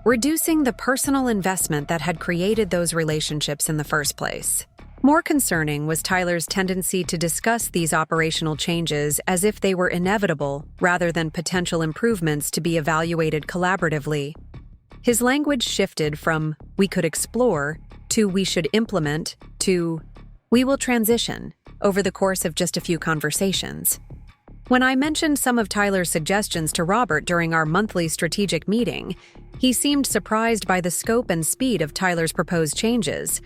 reducing the personal investment that had created those relationships in the first place. More concerning was Tyler's tendency to discuss these operational changes as if they were inevitable rather than potential improvements to be evaluated collaboratively. His language shifted from "we could explore" to "we should implement" to "we will transition" over the course of just a few conversations. When I mentioned some of Tyler's suggestions to Robert during our monthly strategic meeting, he seemed surprised by the scope and speed of Tyler's proposed changes.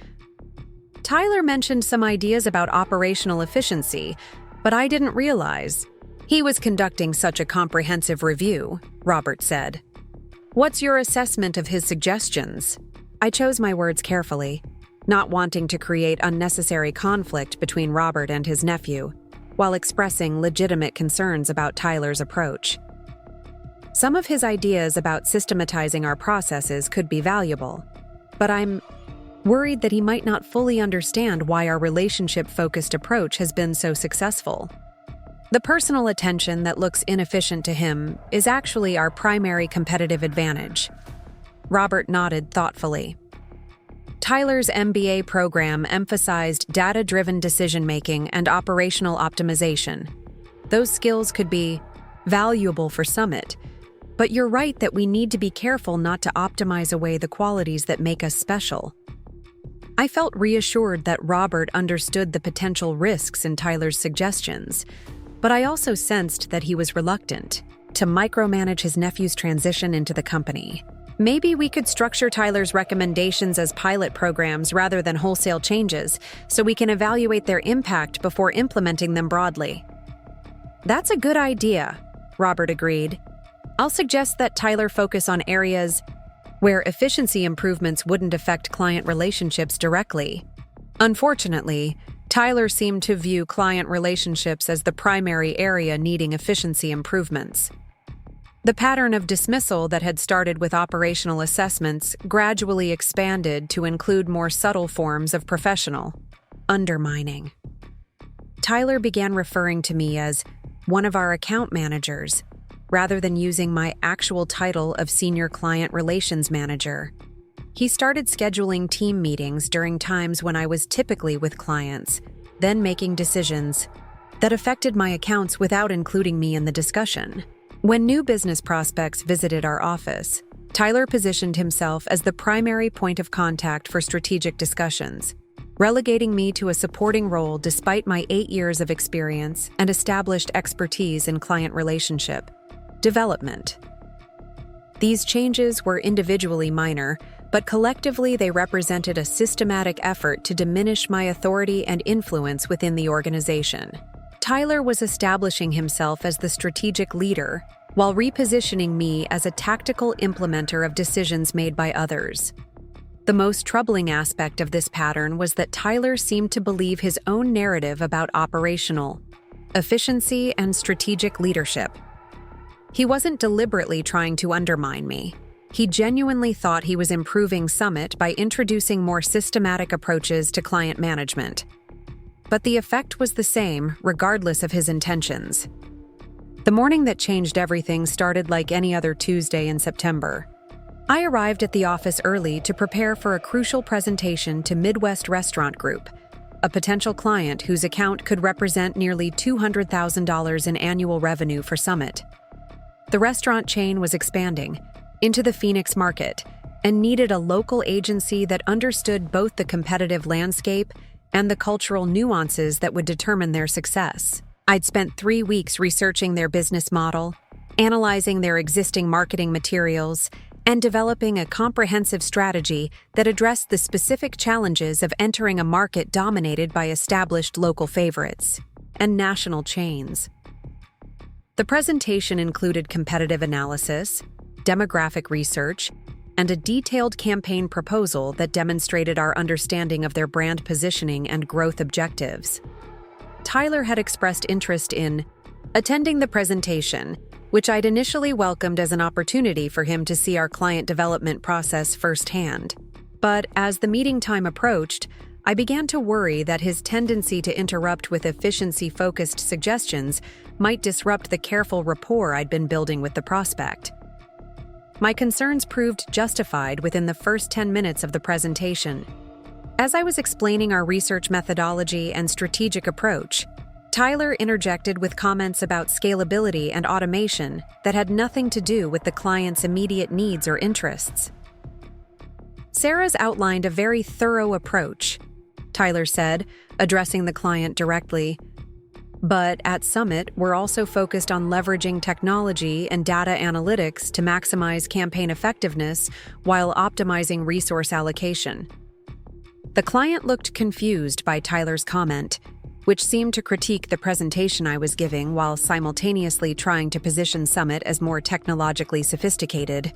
Tyler mentioned some ideas about operational efficiency, but I didn't realize he was conducting such a comprehensive review, Robert said. What's your assessment of his suggestions? I chose my words carefully, not wanting to create unnecessary conflict between Robert and his nephew, while expressing legitimate concerns about Tyler's approach. Some of his ideas about systematizing our processes could be valuable, but I'm worried that he might not fully understand why our relationship-focused approach has been so successful. The personal attention that looks inefficient to him is actually our primary competitive advantage. Robert nodded thoughtfully. Tyler's MBA program emphasized data-driven decision-making and operational optimization. Those skills could be valuable for Summit, but you're right that we need to be careful not to optimize away the qualities that make us special. I felt reassured that Robert understood the potential risks in Tyler's suggestions, but I also sensed that he was reluctant to micromanage his nephew's transition into the company. Maybe we could structure Tyler's recommendations as pilot programs rather than wholesale changes, so we can evaluate their impact before implementing them broadly. That's a good idea, Robert agreed. I'll suggest that Tyler focus on areas where efficiency improvements wouldn't affect client relationships directly. Unfortunately, Tyler seemed to view client relationships as the primary area needing efficiency improvements. The pattern of dismissal that had started with operational assessments gradually expanded to include more subtle forms of professional undermining. Tyler began referring to me as one of our account managers, rather than using my actual title of Senior Client Relations Manager. He started scheduling team meetings during times when I was typically with clients, then making decisions that affected my accounts without including me in the discussion. When new business prospects visited our office, Tyler positioned himself as the primary point of contact for strategic discussions, relegating me to a supporting role despite my 8 years of experience and established expertise in client relationship development. These changes were individually minor, but collectively they represented a systematic effort to diminish my authority and influence within the organization. Tyler was establishing himself as the strategic leader, while repositioning me as a tactical implementer of decisions made by others. The most troubling aspect of this pattern was that Tyler seemed to believe his own narrative about operational efficiency and strategic leadership. He wasn't deliberately trying to undermine me. He genuinely thought he was improving Summit by introducing more systematic approaches to client management. But the effect was the same, regardless of his intentions. The morning that changed everything started like any other Tuesday in September. I arrived at the office early to prepare for a crucial presentation to Midwest Restaurant Group, a potential client whose account could represent nearly $200,000 in annual revenue for Summit. The restaurant chain was expanding into the Phoenix market and needed a local agency that understood both the competitive landscape and the cultural nuances that would determine their success. I'd spent 3 weeks researching their business model, analyzing their existing marketing materials, and developing a comprehensive strategy that addressed the specific challenges of entering a market dominated by established local favorites and national chains. The presentation included competitive analysis, demographic research, and a detailed campaign proposal that demonstrated our understanding of their brand positioning and growth objectives. Tyler had expressed interest in attending the presentation, which I'd initially welcomed as an opportunity for him to see our client development process firsthand. But as the meeting time approached, I began to worry that his tendency to interrupt with efficiency-focused suggestions might disrupt the careful rapport I'd been building with the prospect. My concerns proved justified within the first 10 minutes of the presentation. As I was explaining our research methodology and strategic approach, Tyler interjected with comments about scalability and automation that had nothing to do with the client's immediate needs or interests. "Sarah's outlined a very thorough approach," Tyler said, addressing the client directly. "But at Summit, we're also focused on leveraging technology and data analytics to maximize campaign effectiveness while optimizing resource allocation." The client looked confused by Tyler's comment, which seemed to critique the presentation I was giving while simultaneously trying to position Summit as more technologically sophisticated.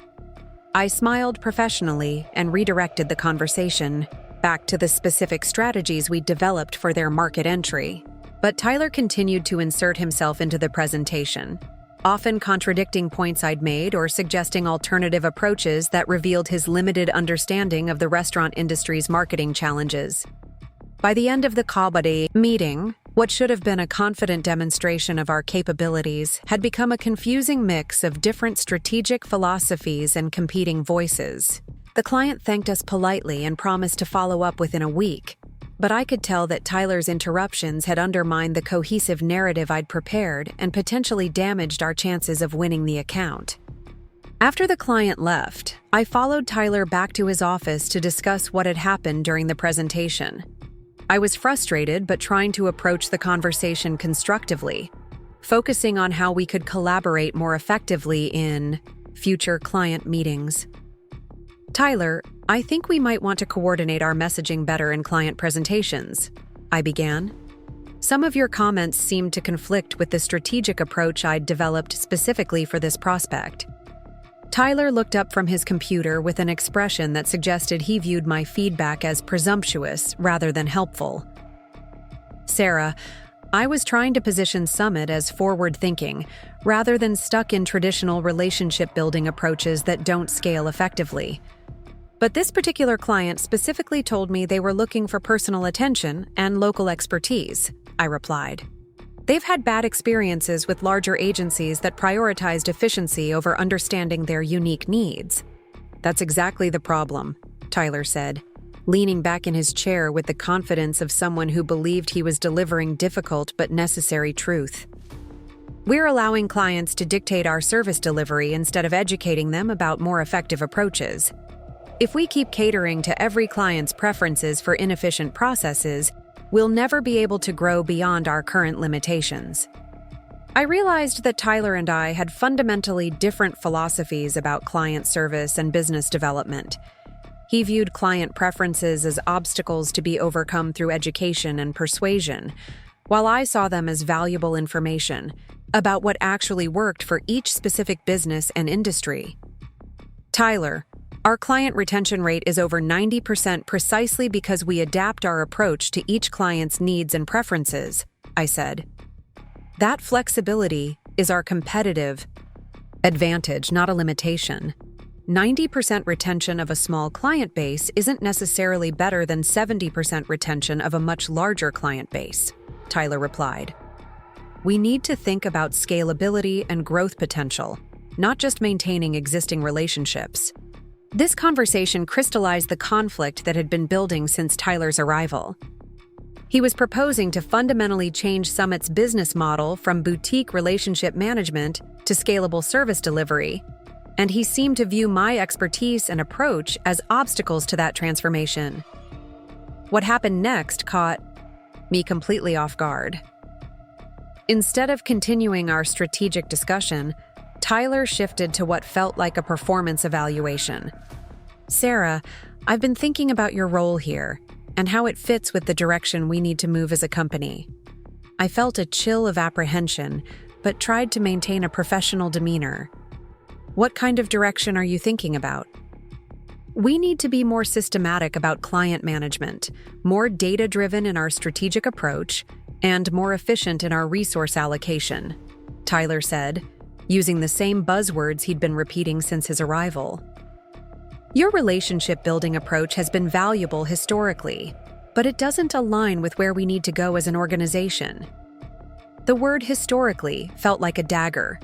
I smiled professionally and redirected the conversation back to the specific strategies we'd developed for their market entry. But Tyler continued to insert himself into the presentation, often contradicting points I'd made or suggesting alternative approaches that revealed his limited understanding of the restaurant industry's marketing challenges. By the end of the Kabaddi meeting, what should have been a confident demonstration of our capabilities had become a confusing mix of different strategic philosophies and competing voices. The client thanked us politely and promised to follow up within a week, but I could tell that Tyler's interruptions had undermined the cohesive narrative I'd prepared and potentially damaged our chances of winning the account. After the client left, I followed Tyler back to his office to discuss what had happened during the presentation. I was frustrated but trying to approach the conversation constructively, focusing on how we could collaborate more effectively in future client meetings. "Tyler, I think we might want to coordinate our messaging better in client presentations," I began. "Some of your comments seemed to conflict with the strategic approach I'd developed specifically for this prospect." Tyler looked up from his computer with an expression that suggested he viewed my feedback as presumptuous rather than helpful. "Sarah, I was trying to position Summit as forward-thinking, rather than stuck in traditional relationship-building approaches that don't scale effectively. But this particular client specifically told me they were looking for personal attention and local expertise, I replied. They've had bad experiences with larger agencies that prioritized efficiency over understanding their unique needs. That's exactly the problem, Tyler said, leaning back in his chair with the confidence of someone who believed he was delivering difficult but necessary truth. We're allowing clients to dictate our service delivery instead of educating them about more effective approaches. If we keep catering to every client's preferences for inefficient processes, we'll never be able to grow beyond our current limitations. I realized that Tyler and I had fundamentally different philosophies about client service and business development. He viewed client preferences as obstacles to be overcome through education and persuasion, while I saw them as valuable information about what actually worked for each specific business and industry. Tyler, our client retention rate is over 90% precisely because we adapt our approach to each client's needs and preferences, I said. That flexibility is our competitive advantage, not a limitation. 90% retention of a small client base isn't necessarily better than 70% retention of a much larger client base, Tyler replied. We need to think about scalability and growth potential, not just maintaining existing relationships. This conversation crystallized the conflict that had been building since Tyler's arrival. He was proposing to fundamentally change Summit's business model from boutique relationship management to scalable service delivery, and he seemed to view my expertise and approach as obstacles to that transformation. What happened next caught me completely off guard. Instead of continuing our strategic discussion, Tyler shifted to what felt like a performance evaluation. Sarah, I've been thinking about your role here and how it fits with the direction we need to move as a company. I felt a chill of apprehension, but tried to maintain a professional demeanor. What kind of direction are you thinking about? We need to be more systematic about client management, more data-driven in our strategic approach, and more efficient in our resource allocation, Tyler said, using the same buzzwords he'd been repeating since his arrival. Your relationship-building approach has been valuable historically, but it doesn't align with where we need to go as an organization. The word historically felt like a dagger.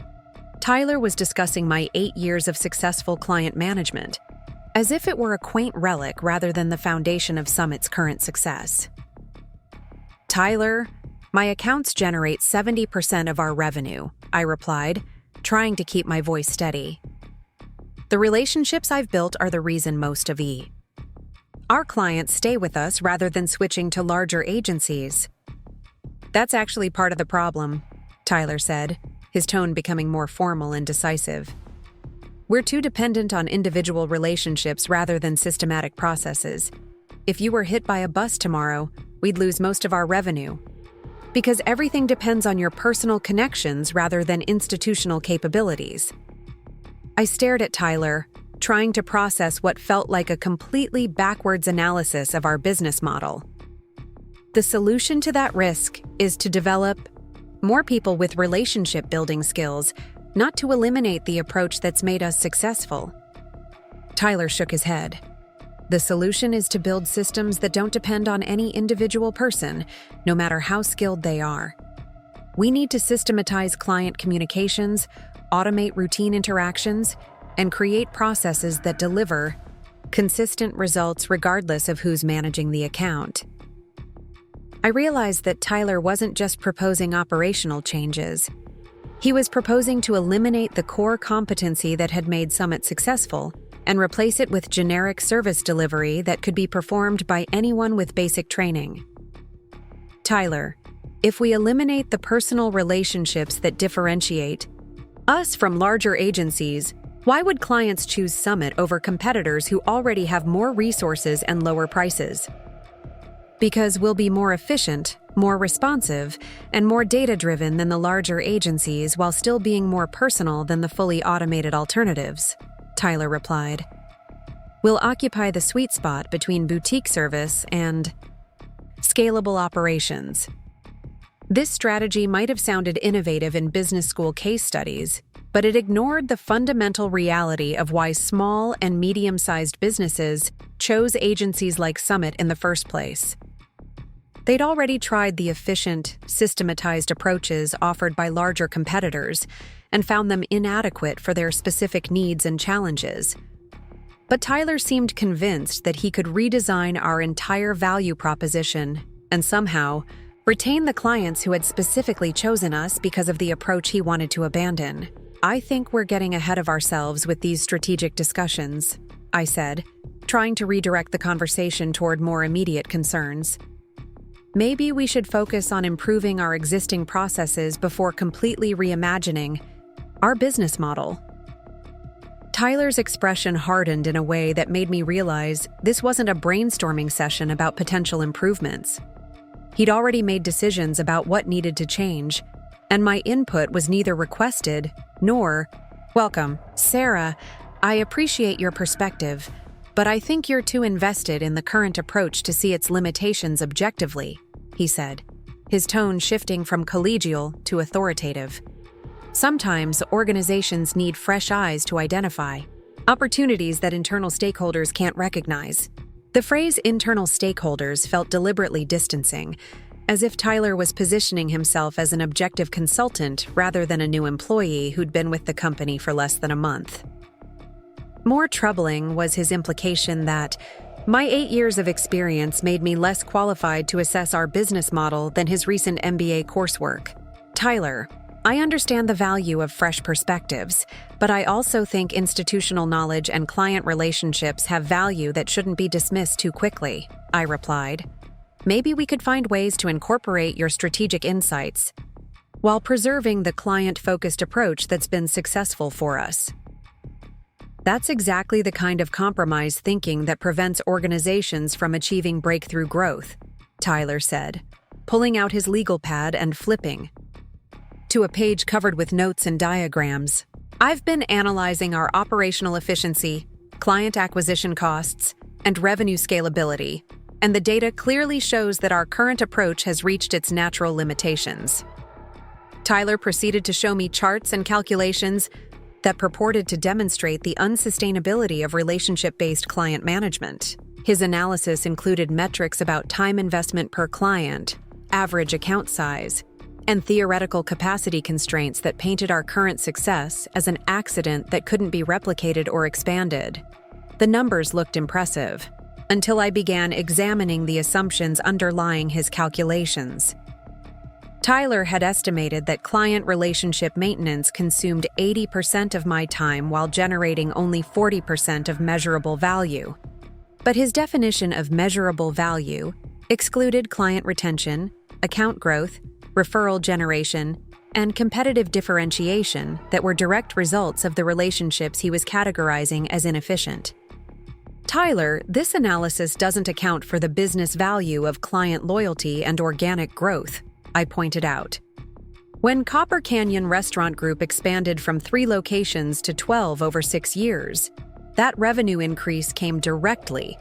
Tyler was discussing my 8 years of successful client management, as if it were a quaint relic rather than the foundation of Summit's current success. Tyler, my accounts generate 70% of our revenue, I replied, trying to keep my voice steady. The relationships I've built are the reason most of our clients stay with us rather than switching to larger agencies. That's actually part of the problem, Tyler said, his tone becoming more formal and decisive. We're too dependent on individual relationships rather than systematic processes. If you were hit by a bus tomorrow, we'd lose most of our revenue. Because everything depends on your personal connections rather than institutional capabilities. I stared at Tyler, trying to process what felt like a completely backwards analysis of our business model. The solution to that risk is to develop more people with relationship-building skills, not to eliminate the approach that's made us successful. Tyler shook his head. The solution is to build systems that don't depend on any individual person, no matter how skilled they are. We need to systematize client communications, automate routine interactions, and create processes that deliver consistent results regardless of who's managing the account. I realized that Tyler wasn't just proposing operational changes. He was proposing to eliminate the core competency that had made Summit successful and replace it with generic service delivery that could be performed by anyone with basic training. Tyler, if we eliminate the personal relationships that differentiate us from larger agencies, why would clients choose Summit over competitors who already have more resources and lower prices? Because we'll be more efficient, more responsive, and more data-driven than the larger agencies while still being more personal than the fully automated alternatives, Tyler replied. We'll occupy the sweet spot between boutique service and scalable operations. This strategy might have sounded innovative in business school case studies, but it ignored the fundamental reality of why small and medium-sized businesses chose agencies like Summit in the first place. They'd already tried the efficient, systematized approaches offered by larger competitors and found them inadequate for their specific needs and challenges. But Tyler seemed convinced that he could redesign our entire value proposition and somehow retain the clients who had specifically chosen us because of the approach he wanted to abandon. "I think we're getting ahead of ourselves with these strategic discussions," I said, trying to redirect the conversation toward more immediate concerns. "Maybe we should focus on improving our existing processes before completely reimagining our business model." Tyler's expression hardened in a way that made me realize this wasn't a brainstorming session about potential improvements. He'd already made decisions about what needed to change, and my input was neither requested nor welcome. "Sarah, I appreciate your perspective, but I think you're too invested in the current approach to see its limitations objectively," he said, his tone shifting from collegial to authoritative. "Sometimes organizations need fresh eyes to identify opportunities that internal stakeholders can't recognize." The phrase internal stakeholders felt deliberately distancing, as if Tyler was positioning himself as an objective consultant rather than a new employee who'd been with the company for less than a month. More troubling was his implication that my 8 years of experience made me less qualified to assess our business model than his recent MBA coursework. "Tyler, I understand the value of fresh perspectives, but I also think institutional knowledge and client relationships have value that shouldn't be dismissed too quickly," I replied. "Maybe we could find ways to incorporate your strategic insights while preserving the client-focused approach that's been successful for us." That's exactly the kind of compromise thinking that prevents organizations from achieving breakthrough growth, Tyler said, pulling out his legal pad and flipping to a page covered with notes and diagrams. "I've been analyzing our operational efficiency, client acquisition costs, and revenue scalability, and the data clearly shows that our current approach has reached its natural limitations." Tyler proceeded to show me charts and calculations that purported to demonstrate the unsustainability of relationship-based client management. His analysis included metrics about time investment per client, average account size, and theoretical capacity constraints that painted our current success as an accident that couldn't be replicated or expanded. The numbers looked impressive, until I began examining the assumptions underlying his calculations. Tyler had estimated that client relationship maintenance consumed 80% of my time while generating only 40% of measurable value. But his definition of measurable value excluded client retention, account growth, referral generation, and competitive differentiation that were direct results of the relationships he was categorizing as inefficient. "Tyler, this analysis doesn't account for the business value of client loyalty and organic growth," I pointed out. "When Copper Canyon Restaurant Group expanded from 3 locations to 12 over 6 years, that revenue increase came directly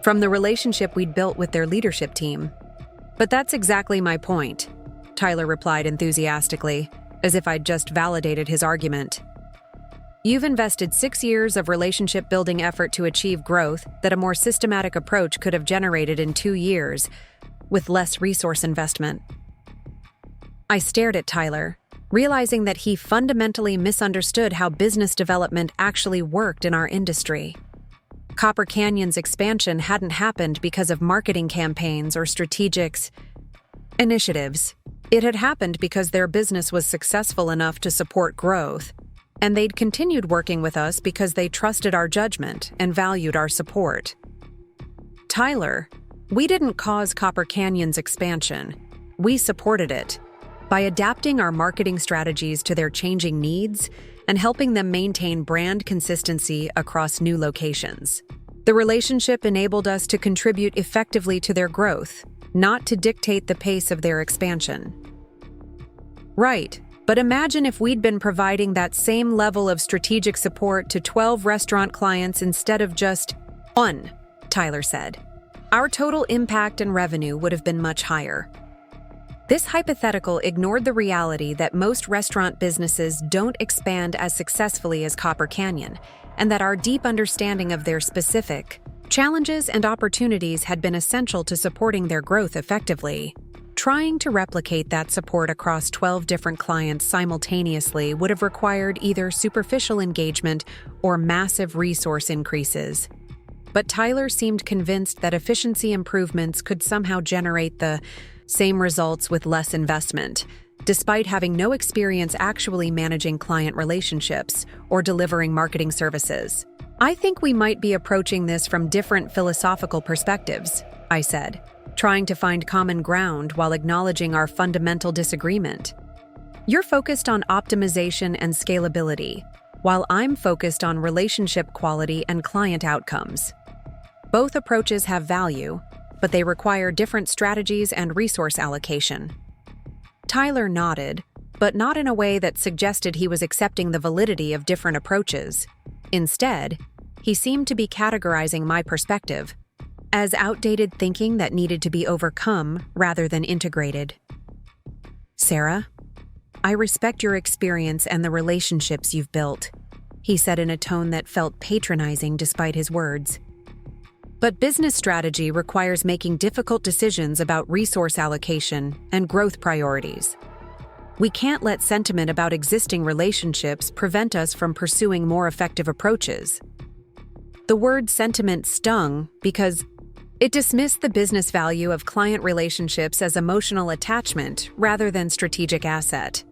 from the relationship we'd built with their leadership team." "But that's exactly my point," Tyler replied enthusiastically, as if I'd just validated his argument. "You've invested 6 years of relationship-building effort to achieve growth that a more systematic approach could have generated in 2 years, with less resource investment." I stared at Tyler, realizing that he fundamentally misunderstood how business development actually worked in our industry. Copper Canyon's expansion hadn't happened because of marketing campaigns or strategic initiatives. It had happened because their business was successful enough to support growth, and they'd continued working with us because they trusted our judgment and valued our support. "Tyler, we didn't cause Copper Canyon's expansion. We supported it by adapting our marketing strategies to their changing needs and helping them maintain brand consistency across new locations. The relationship enabled us to contribute effectively to their growth, not to dictate the pace of their expansion." "Right, but imagine if we'd been providing that same level of strategic support to 12 restaurant clients instead of just 1, Tyler said. "Our total impact and revenue would have been much higher." This hypothetical ignored the reality that most restaurant businesses don't expand as successfully as Copper Canyon, and that our deep understanding of their specific challenges and opportunities had been essential to supporting their growth effectively. Trying to replicate that support across 12 different clients simultaneously would have required either superficial engagement or massive resource increases. But Tyler seemed convinced that efficiency improvements could somehow generate the same results with less investment, despite having no experience actually managing client relationships or delivering marketing services. "I think we might be approaching this from different philosophical perspectives," I said, trying to find common ground while acknowledging our fundamental disagreement. "You're focused on optimization and scalability, while I'm focused on relationship quality and client outcomes. Both approaches have value, but they require different strategies and resource allocation." Tyler nodded, but not in a way that suggested he was accepting the validity of different approaches. Instead, he seemed to be categorizing my perspective as outdated thinking that needed to be overcome rather than integrated. "Sarah, I respect your experience and the relationships you've built," he said in a tone that felt patronizing despite his words. "But business strategy requires making difficult decisions about resource allocation and growth priorities. We can't let sentiment about existing relationships prevent us from pursuing more effective approaches." The word sentiment stung because it dismissed the business value of client relationships as emotional attachment rather than strategic asset.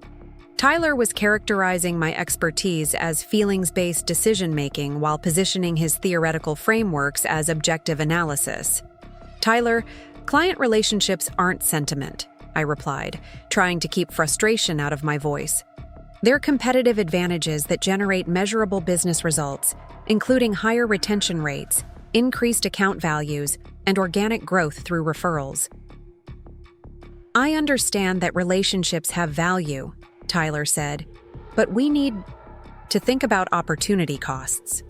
Tyler was characterizing my expertise as feelings-based decision-making while positioning his theoretical frameworks as objective analysis. "Tyler, client relationships aren't sentiment," I replied, trying to keep frustration out of my voice. "They're competitive advantages that generate measurable business results, including higher retention rates, increased account values, and organic growth through referrals." "I understand that relationships have value," Tyler said, "but we need to think about opportunity costs.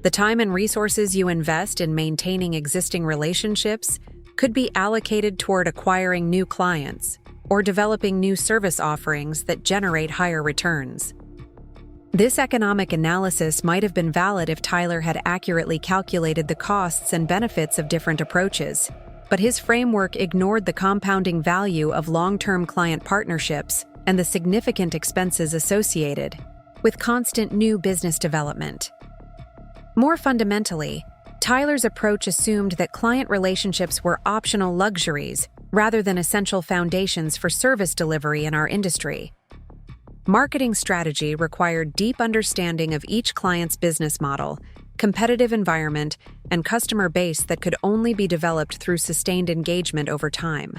The time and resources you invest in maintaining existing relationships could be allocated toward acquiring new clients or developing new service offerings that generate higher returns." This economic analysis might have been valid if Tyler had accurately calculated the costs and benefits of different approaches, but his framework ignored the compounding value of long-term client partnerships and the significant expenses associated with constant new business development. More fundamentally, Tyler's approach assumed that client relationships were optional luxuries rather than essential foundations for service delivery in our industry. Marketing strategy required deep understanding of each client's business model, competitive environment, and customer base that could only be developed through sustained engagement over time.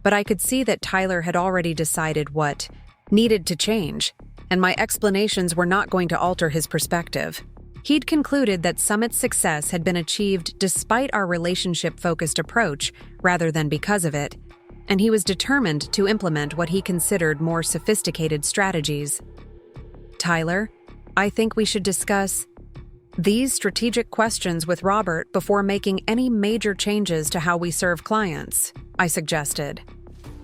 But I could see that Tyler had already decided what needed to change, and my explanations were not going to alter his perspective. He'd concluded that Summit's success had been achieved despite our relationship-focused approach rather than because of it, and he was determined to implement what he considered more sophisticated strategies. "Tyler, I think we should discuss these strategic questions with Robert before making any major changes to how we serve clients," I suggested.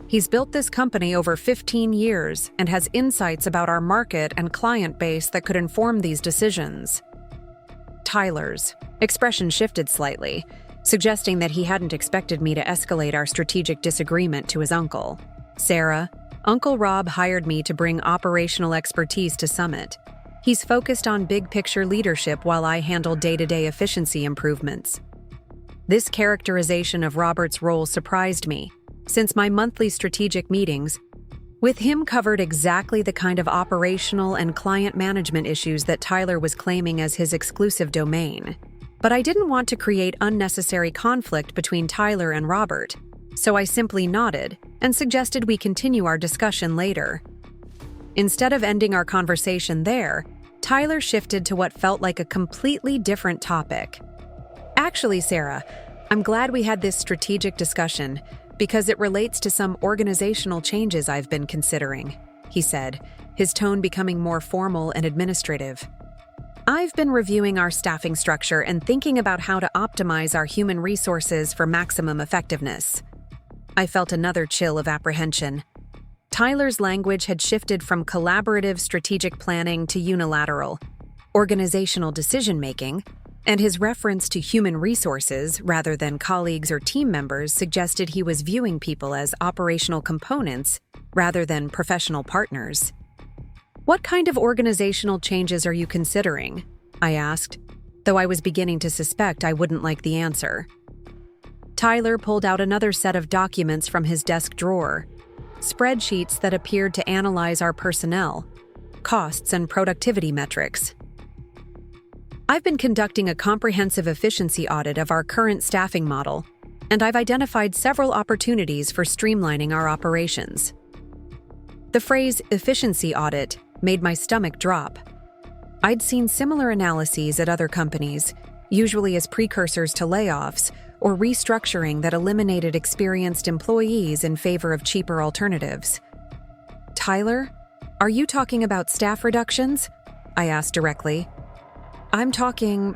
"He's built this company over 15 years and has insights about our market and client base that could inform these decisions." Tyler's expression shifted slightly, suggesting that he hadn't expected me to escalate our strategic disagreement to his uncle. "Sarah, Uncle Rob hired me to bring operational expertise to Summit. He's focused on big-picture leadership while I handle day-to-day efficiency improvements." This characterization of Robert's role surprised me, since my monthly strategic meetings with him covered exactly the kind of operational and client management issues that Tyler was claiming as his exclusive domain. But I didn't want to create unnecessary conflict between Tyler and Robert, so I simply nodded and suggested we continue our discussion later. Instead of ending our conversation there, Tyler shifted to what felt like a completely different topic. "Actually, Sarah, I'm glad we had this strategic discussion because it relates to some organizational changes I've been considering," he said, his tone becoming more formal and administrative. "I've been reviewing our staffing structure and thinking about how to optimize our human resources for maximum effectiveness." I felt another chill of apprehension. Tyler's language had shifted from collaborative strategic planning to unilateral, organizational decision-making, and his reference to human resources rather than colleagues or team members suggested he was viewing people as operational components rather than professional partners. "What kind of organizational changes are you considering?" I asked, though I was beginning to suspect I wouldn't like the answer. Tyler pulled out another set of documents from his desk drawer, spreadsheets that appeared to analyze our personnel, costs, and productivity metrics. "I've been conducting a comprehensive efficiency audit of our current staffing model, and I've identified several opportunities for streamlining our operations." The phrase efficiency audit made my stomach drop. I'd seen similar analyses at other companies, usually as precursors to layoffs or restructuring that eliminated experienced employees in favor of cheaper alternatives. "Tyler, are you talking about staff reductions?" I asked directly. "I'm talking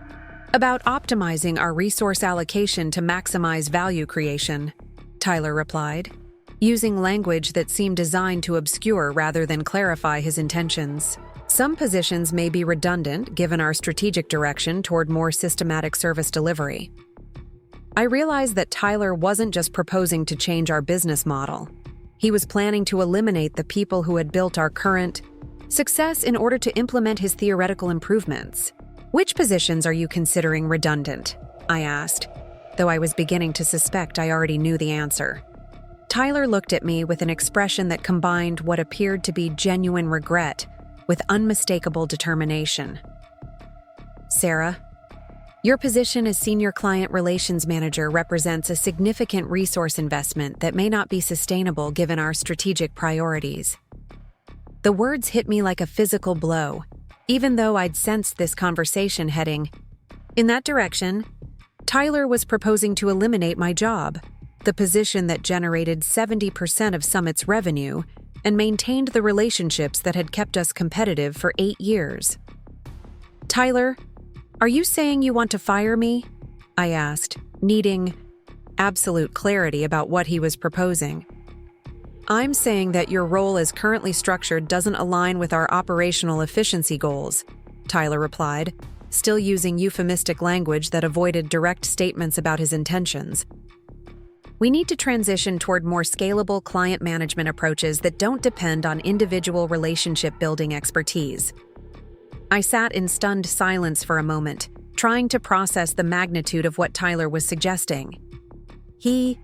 about optimizing our resource allocation to maximize value creation," Tyler replied, using language that seemed designed to obscure rather than clarify his intentions. "Some positions may be redundant given our strategic direction toward more systematic service delivery." I realized that Tyler wasn't just proposing to change our business model. He was planning to eliminate the people who had built our current success in order to implement his theoretical improvements. "Which positions are you considering redundant?" I asked, though I was beginning to suspect I already knew the answer. Tyler looked at me with an expression that combined what appeared to be genuine regret with unmistakable determination. "Sarah, your position as Senior Client Relations Manager represents a significant resource investment that may not be sustainable given our strategic priorities." The words hit me like a physical blow, even though I'd sensed this conversation heading in that direction. Tyler was proposing to eliminate my job, the position that generated 70% of Summit's revenue and maintained the relationships that had kept us competitive for 8 years. "Tyler, are you saying you want to fire me?" I asked, needing absolute clarity about what he was proposing. "I'm saying that your role as currently structured doesn't align with our operational efficiency goals," Tyler replied, still using euphemistic language that avoided direct statements about his intentions. "We need to transition toward more scalable client management approaches that don't depend on individual relationship-building expertise." I sat in stunned silence for a moment, trying to process the magnitude of what Tyler was suggesting. He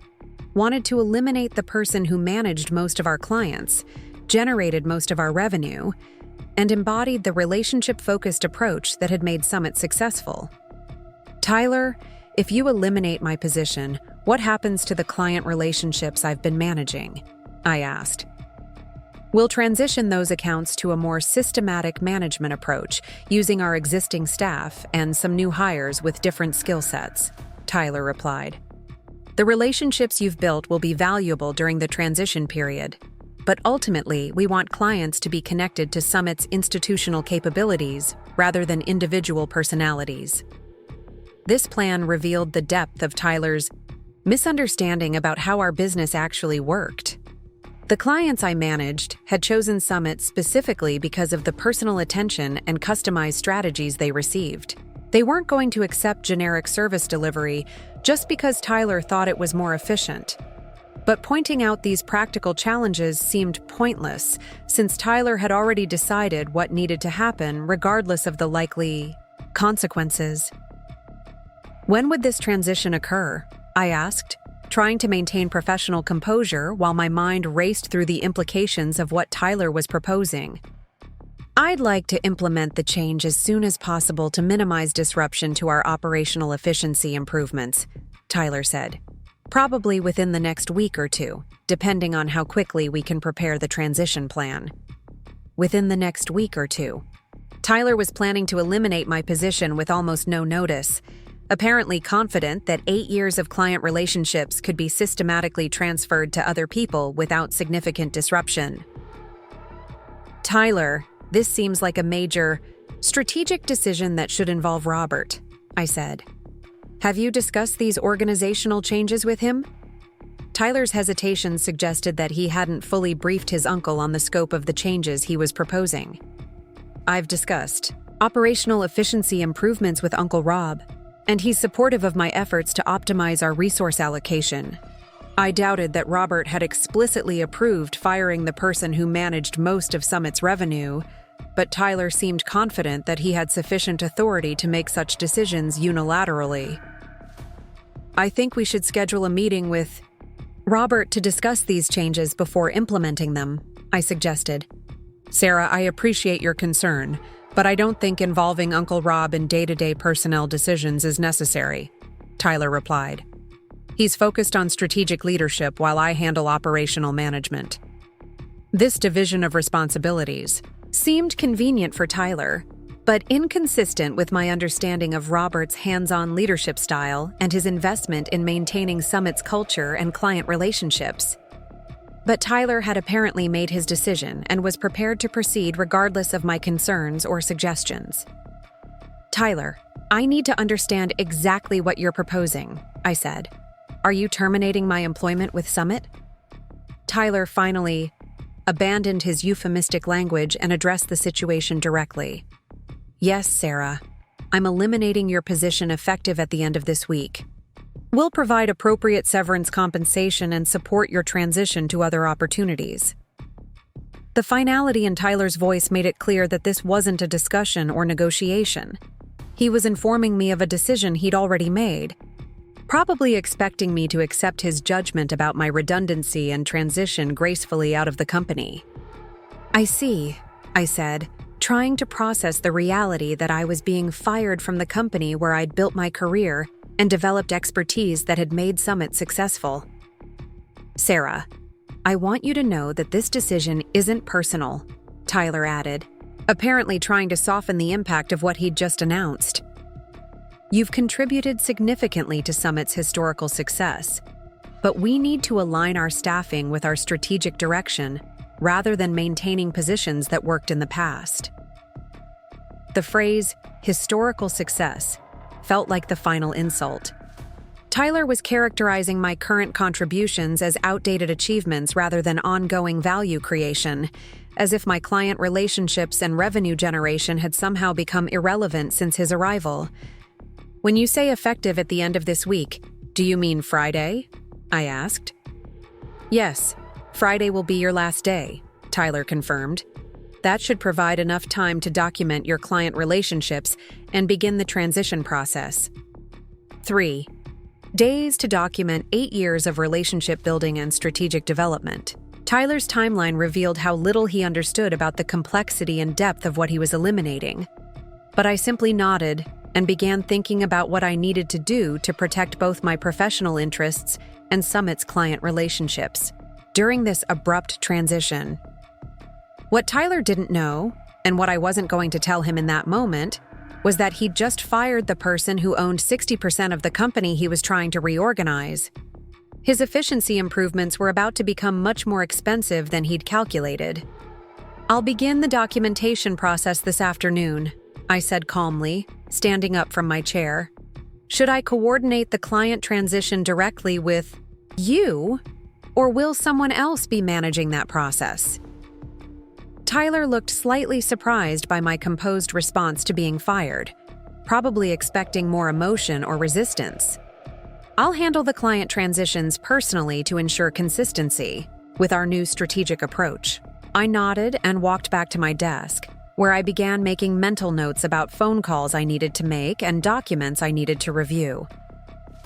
wanted to eliminate the person who managed most of our clients, generated most of our revenue, and embodied the relationship-focused approach that had made Summit successful. "Tyler, if you eliminate my position, what happens to the client relationships I've been managing?" I asked. "We'll transition those accounts to a more systematic management approach, using our existing staff and some new hires with different skill sets," Tyler replied. "The relationships you've built will be valuable during the transition period, but ultimately we want clients to be connected to Summit's institutional capabilities rather than individual personalities." This plan revealed the depth of Tyler's misunderstanding about how our business actually worked. The clients I managed had chosen Summit specifically because of the personal attention and customized strategies they received. They weren't going to accept generic service delivery just because Tyler thought it was more efficient. But pointing out these practical challenges seemed pointless, since Tyler had already decided what needed to happen regardless of the likely consequences. "When would this transition occur?" I asked, trying to maintain professional composure while my mind raced through the implications of what Tyler was proposing. "I'd like to implement the change as soon as possible to minimize disruption to our operational efficiency improvements," Tyler said. "Probably within the next week or two, depending on how quickly we can prepare the transition plan." Within the next week or two. Tyler was planning to eliminate my position with almost no notice, apparently confident that 8 years of client relationships could be systematically transferred to other people without significant disruption. "Tyler, this seems like a major, strategic decision that should involve Robert," I said. "Have you discussed these organizational changes with him?" Tyler's hesitation suggested that he hadn't fully briefed his uncle on the scope of the changes he was proposing. I've discussed operational efficiency improvements with Uncle Rob, and he's supportive of my efforts to optimize our resource allocation. I doubted that Robert had explicitly approved firing the person who managed most of Summit's revenue, but Tyler seemed confident that he had sufficient authority to make such decisions unilaterally. I think we should schedule a meeting with Robert to discuss these changes before implementing them, I suggested. Sarah, I appreciate your concern, but I don't think involving Uncle Rob in day-to-day personnel decisions is necessary, Tyler replied. He's focused on strategic leadership while I handle operational management. This division of responsibilities seemed convenient for Tyler, but inconsistent with my understanding of Robert's hands-on leadership style and his investment in maintaining Summit's culture and client relationships. But Tyler had apparently made his decision and was prepared to proceed regardless of my concerns or suggestions. Tyler, I need to understand exactly what you're proposing, I said. Are you terminating my employment with Summit? Tyler finally abandoned his euphemistic language and addressed the situation directly. Yes, Sarah. I'm eliminating your position effective at the end of this week. We'll provide appropriate severance compensation and support your transition to other opportunities. The finality in Tyler's voice made it clear that this wasn't a discussion or negotiation. He was informing me of a decision he'd already made, probably expecting me to accept his judgment about my redundancy and transition gracefully out of the company. I see, I said, trying to process the reality that I was being fired from the company where I'd built my career and developed expertise that had made Summit successful. Sarah, I want you to know that this decision isn't personal, Tyler added, apparently trying to soften the impact of what he'd just announced. You've contributed significantly to Summit's historical success, but we need to align our staffing with our strategic direction rather than maintaining positions that worked in the past. The phrase, historical success, felt like the final insult. Tyler was characterizing my current contributions as outdated achievements rather than ongoing value creation, as if my client relationships and revenue generation had somehow become irrelevant since his arrival. When you say effective at the end of this week, do you mean Friday? I asked. Yes, Friday will be your last day, Tyler confirmed. That should provide enough time to document your client relationships and begin the transition process. 3 days to document 8 years of relationship building and strategic development. Tyler's timeline revealed how little he understood about the complexity and depth of what he was eliminating. But I simply nodded and began thinking about what I needed to do to protect both my professional interests and Summit's client relationships during this abrupt transition. What Tyler didn't know, and what I wasn't going to tell him in that moment, was that he'd just fired the person who owned 60% of the company he was trying to reorganize. His efficiency improvements were about to become much more expensive than he'd calculated. I'll begin the documentation process this afternoon, I said calmly, standing up from my chair. Should I coordinate the client transition directly with you, or will someone else be managing that process? Tyler looked slightly surprised by my composed response to being fired, probably expecting more emotion or resistance. I'll handle the client transitions personally to ensure consistency with our new strategic approach. I nodded and walked back to my desk, where I began making mental notes about phone calls I needed to make and documents I needed to review.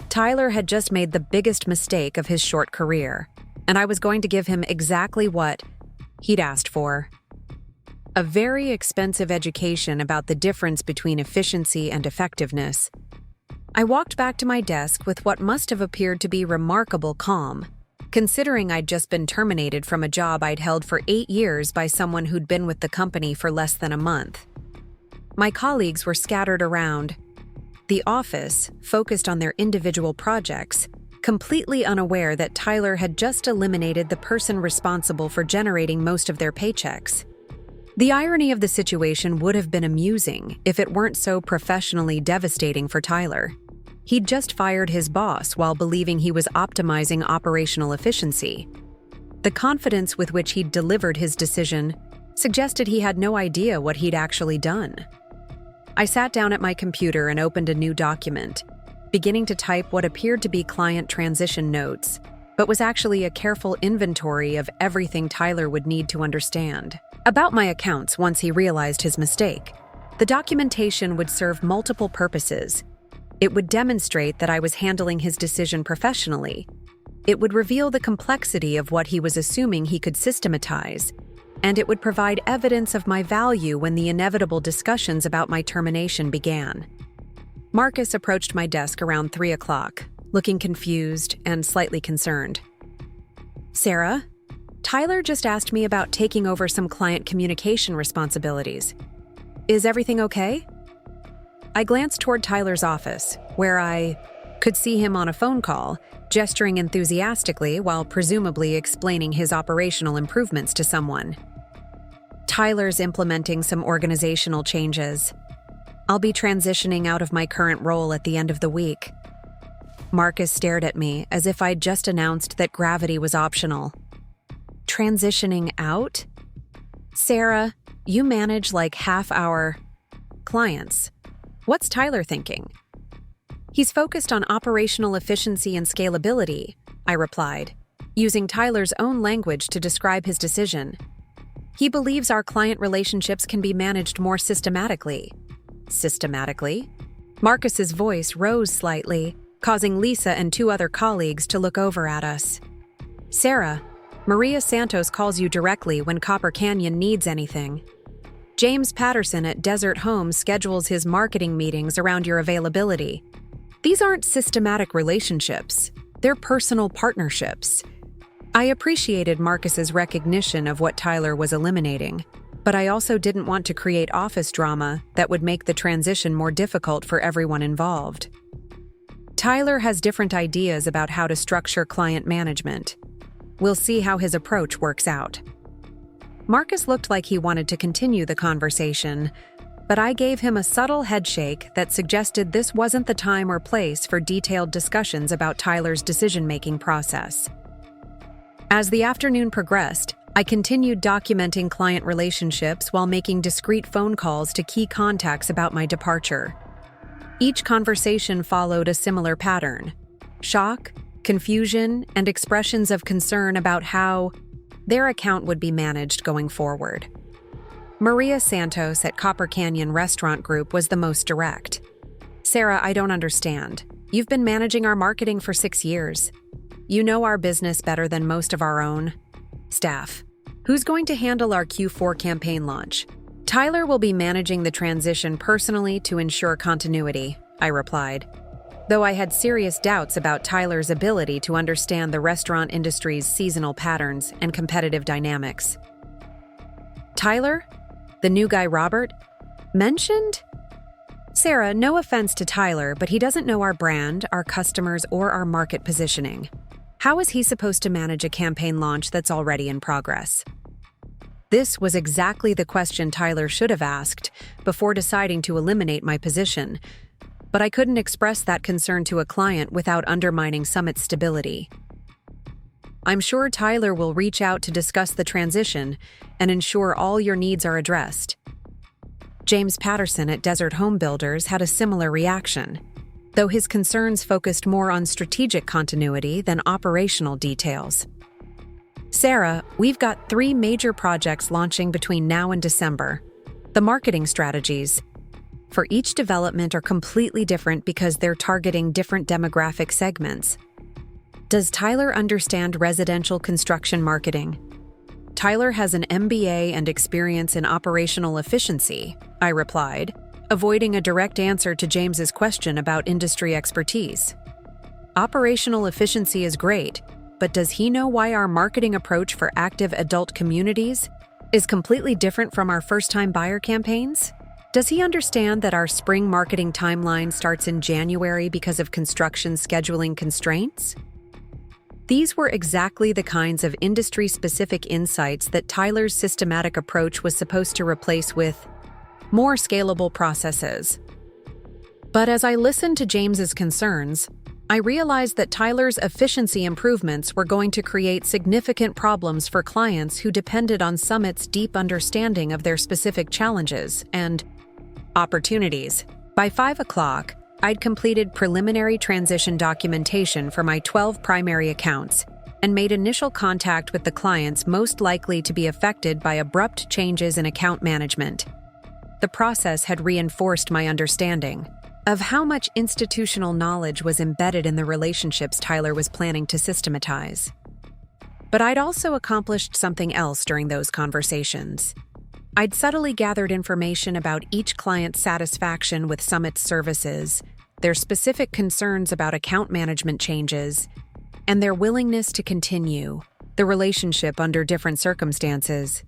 Tyler had just made the biggest mistake of his short career, and I was going to give him exactly what he'd asked for. A very expensive education about the difference between efficiency and effectiveness. I walked back to my desk with what must have appeared to be remarkable calm, considering I'd just been terminated from a job I'd held for 8 years by someone who'd been with the company for less than a month. My colleagues were scattered around the office, focused on their individual projects, completely unaware that Tyler had just eliminated the person responsible for generating most of their paychecks. The irony of the situation would have been amusing if it weren't so professionally devastating for Tyler. He'd just fired his boss while believing he was optimizing operational efficiency. The confidence with which he'd delivered his decision suggested he had no idea what he'd actually done. I sat down at my computer and opened a new document, beginning to type what appeared to be client transition notes, but was actually a careful inventory of everything Tyler would need to understand about my accounts once he realized his mistake. The documentation would serve multiple purposes. It would demonstrate that I was handling his decision professionally. It would reveal the complexity of what he was assuming he could systematize, and it would provide evidence of my value when the inevitable discussions about my termination began. Marcus approached my desk around 3 o'clock, looking confused and slightly concerned. "Sarah, Tyler just asked me about taking over some client communication responsibilities. Is everything okay?" I glanced toward Tyler's office, where I could see him on a phone call, gesturing enthusiastically while presumably explaining his operational improvements to someone. "Tyler's implementing some organizational changes. I'll be transitioning out of my current role at the end of the week." Marcus stared at me as if I'd just announced that gravity was optional. "Transitioning out? Sarah, you manage like half our clients. What's Tyler thinking?" "He's focused on operational efficiency and scalability," I replied, using Tyler's own language to describe his decision. "He believes our client relationships can be managed more systematically." "Systematically?" Marcus's voice rose slightly, causing Lisa and 2 other colleagues to look over at us. "Sarah, Maria Santos calls you directly when Copper Canyon needs anything. James Patterson at Desert Homes schedules his marketing meetings around your availability. These aren't systematic relationships, they're personal partnerships." I appreciated Marcus's recognition of what Tyler was eliminating, but I also didn't want to create office drama that would make the transition more difficult for everyone involved. Tyler has different ideas about how to structure client management. We'll see how his approach works out. Marcus looked like he wanted to continue the conversation, but I gave him a subtle headshake that suggested this wasn't the time or place for detailed discussions about Tyler's decision-making process. As the afternoon progressed, I continued documenting client relationships while making discreet phone calls to key contacts about my departure. Each conversation followed a similar pattern: shock, confusion, and expressions of concern about how their account would be managed going forward. Maria Santos at Copper Canyon Restaurant Group was the most direct. "Sarah, I don't understand. You've been managing our marketing for 6 years. You know our business better than most of our own staff. Who's going to handle our Q4 campaign launch?" "Tyler will be managing the transition personally to ensure continuity," I replied, though I had serious doubts about Tyler's ability to understand the restaurant industry's seasonal patterns and competitive dynamics. "Tyler? The new guy Robert? Mentioned?" "Sarah, no offense to Tyler, but he doesn't know our brand, our customers, or our market positioning. How is he supposed to manage a campaign launch that's already in progress?" This was exactly the question Tyler should have asked before deciding to eliminate my position, but I couldn't express that concern to a client without undermining Summit's stability. "I'm sure Tyler will reach out to discuss the transition and ensure all your needs are addressed." James Patterson at Desert Home Builders had a similar reaction, though his concerns focused more on strategic continuity than operational details. "Sarah, we've got 3 major projects launching between now and December. The marketing strategies for each development are completely different because they're targeting different demographic segments. Does Tyler understand residential construction marketing?" "Tyler has an MBA and experience in operational efficiency," I replied, avoiding a direct answer to James's question about industry expertise. "Operational efficiency is great, but does he know why our marketing approach for active adult communities is completely different from our first-time buyer campaigns? Does he understand that our spring marketing timeline starts in January because of construction scheduling constraints?" These were exactly the kinds of industry-specific insights that Tyler's systematic approach was supposed to replace with more scalable processes. But as I listened to James's concerns, I realized that Tyler's efficiency improvements were going to create significant problems for clients who depended on Summit's deep understanding of their specific challenges and opportunities. By 5 o'clock, I'd completed preliminary transition documentation for my 12 primary accounts and made initial contact with the clients most likely to be affected by abrupt changes in account management. The process had reinforced my understanding of how much institutional knowledge was embedded in the relationships Tyler was planning to systematize. But I'd also accomplished something else during those conversations. I'd subtly gathered information about each client's satisfaction with Summit's services, their specific concerns about account management changes, and their willingness to continue the relationship under different circumstances.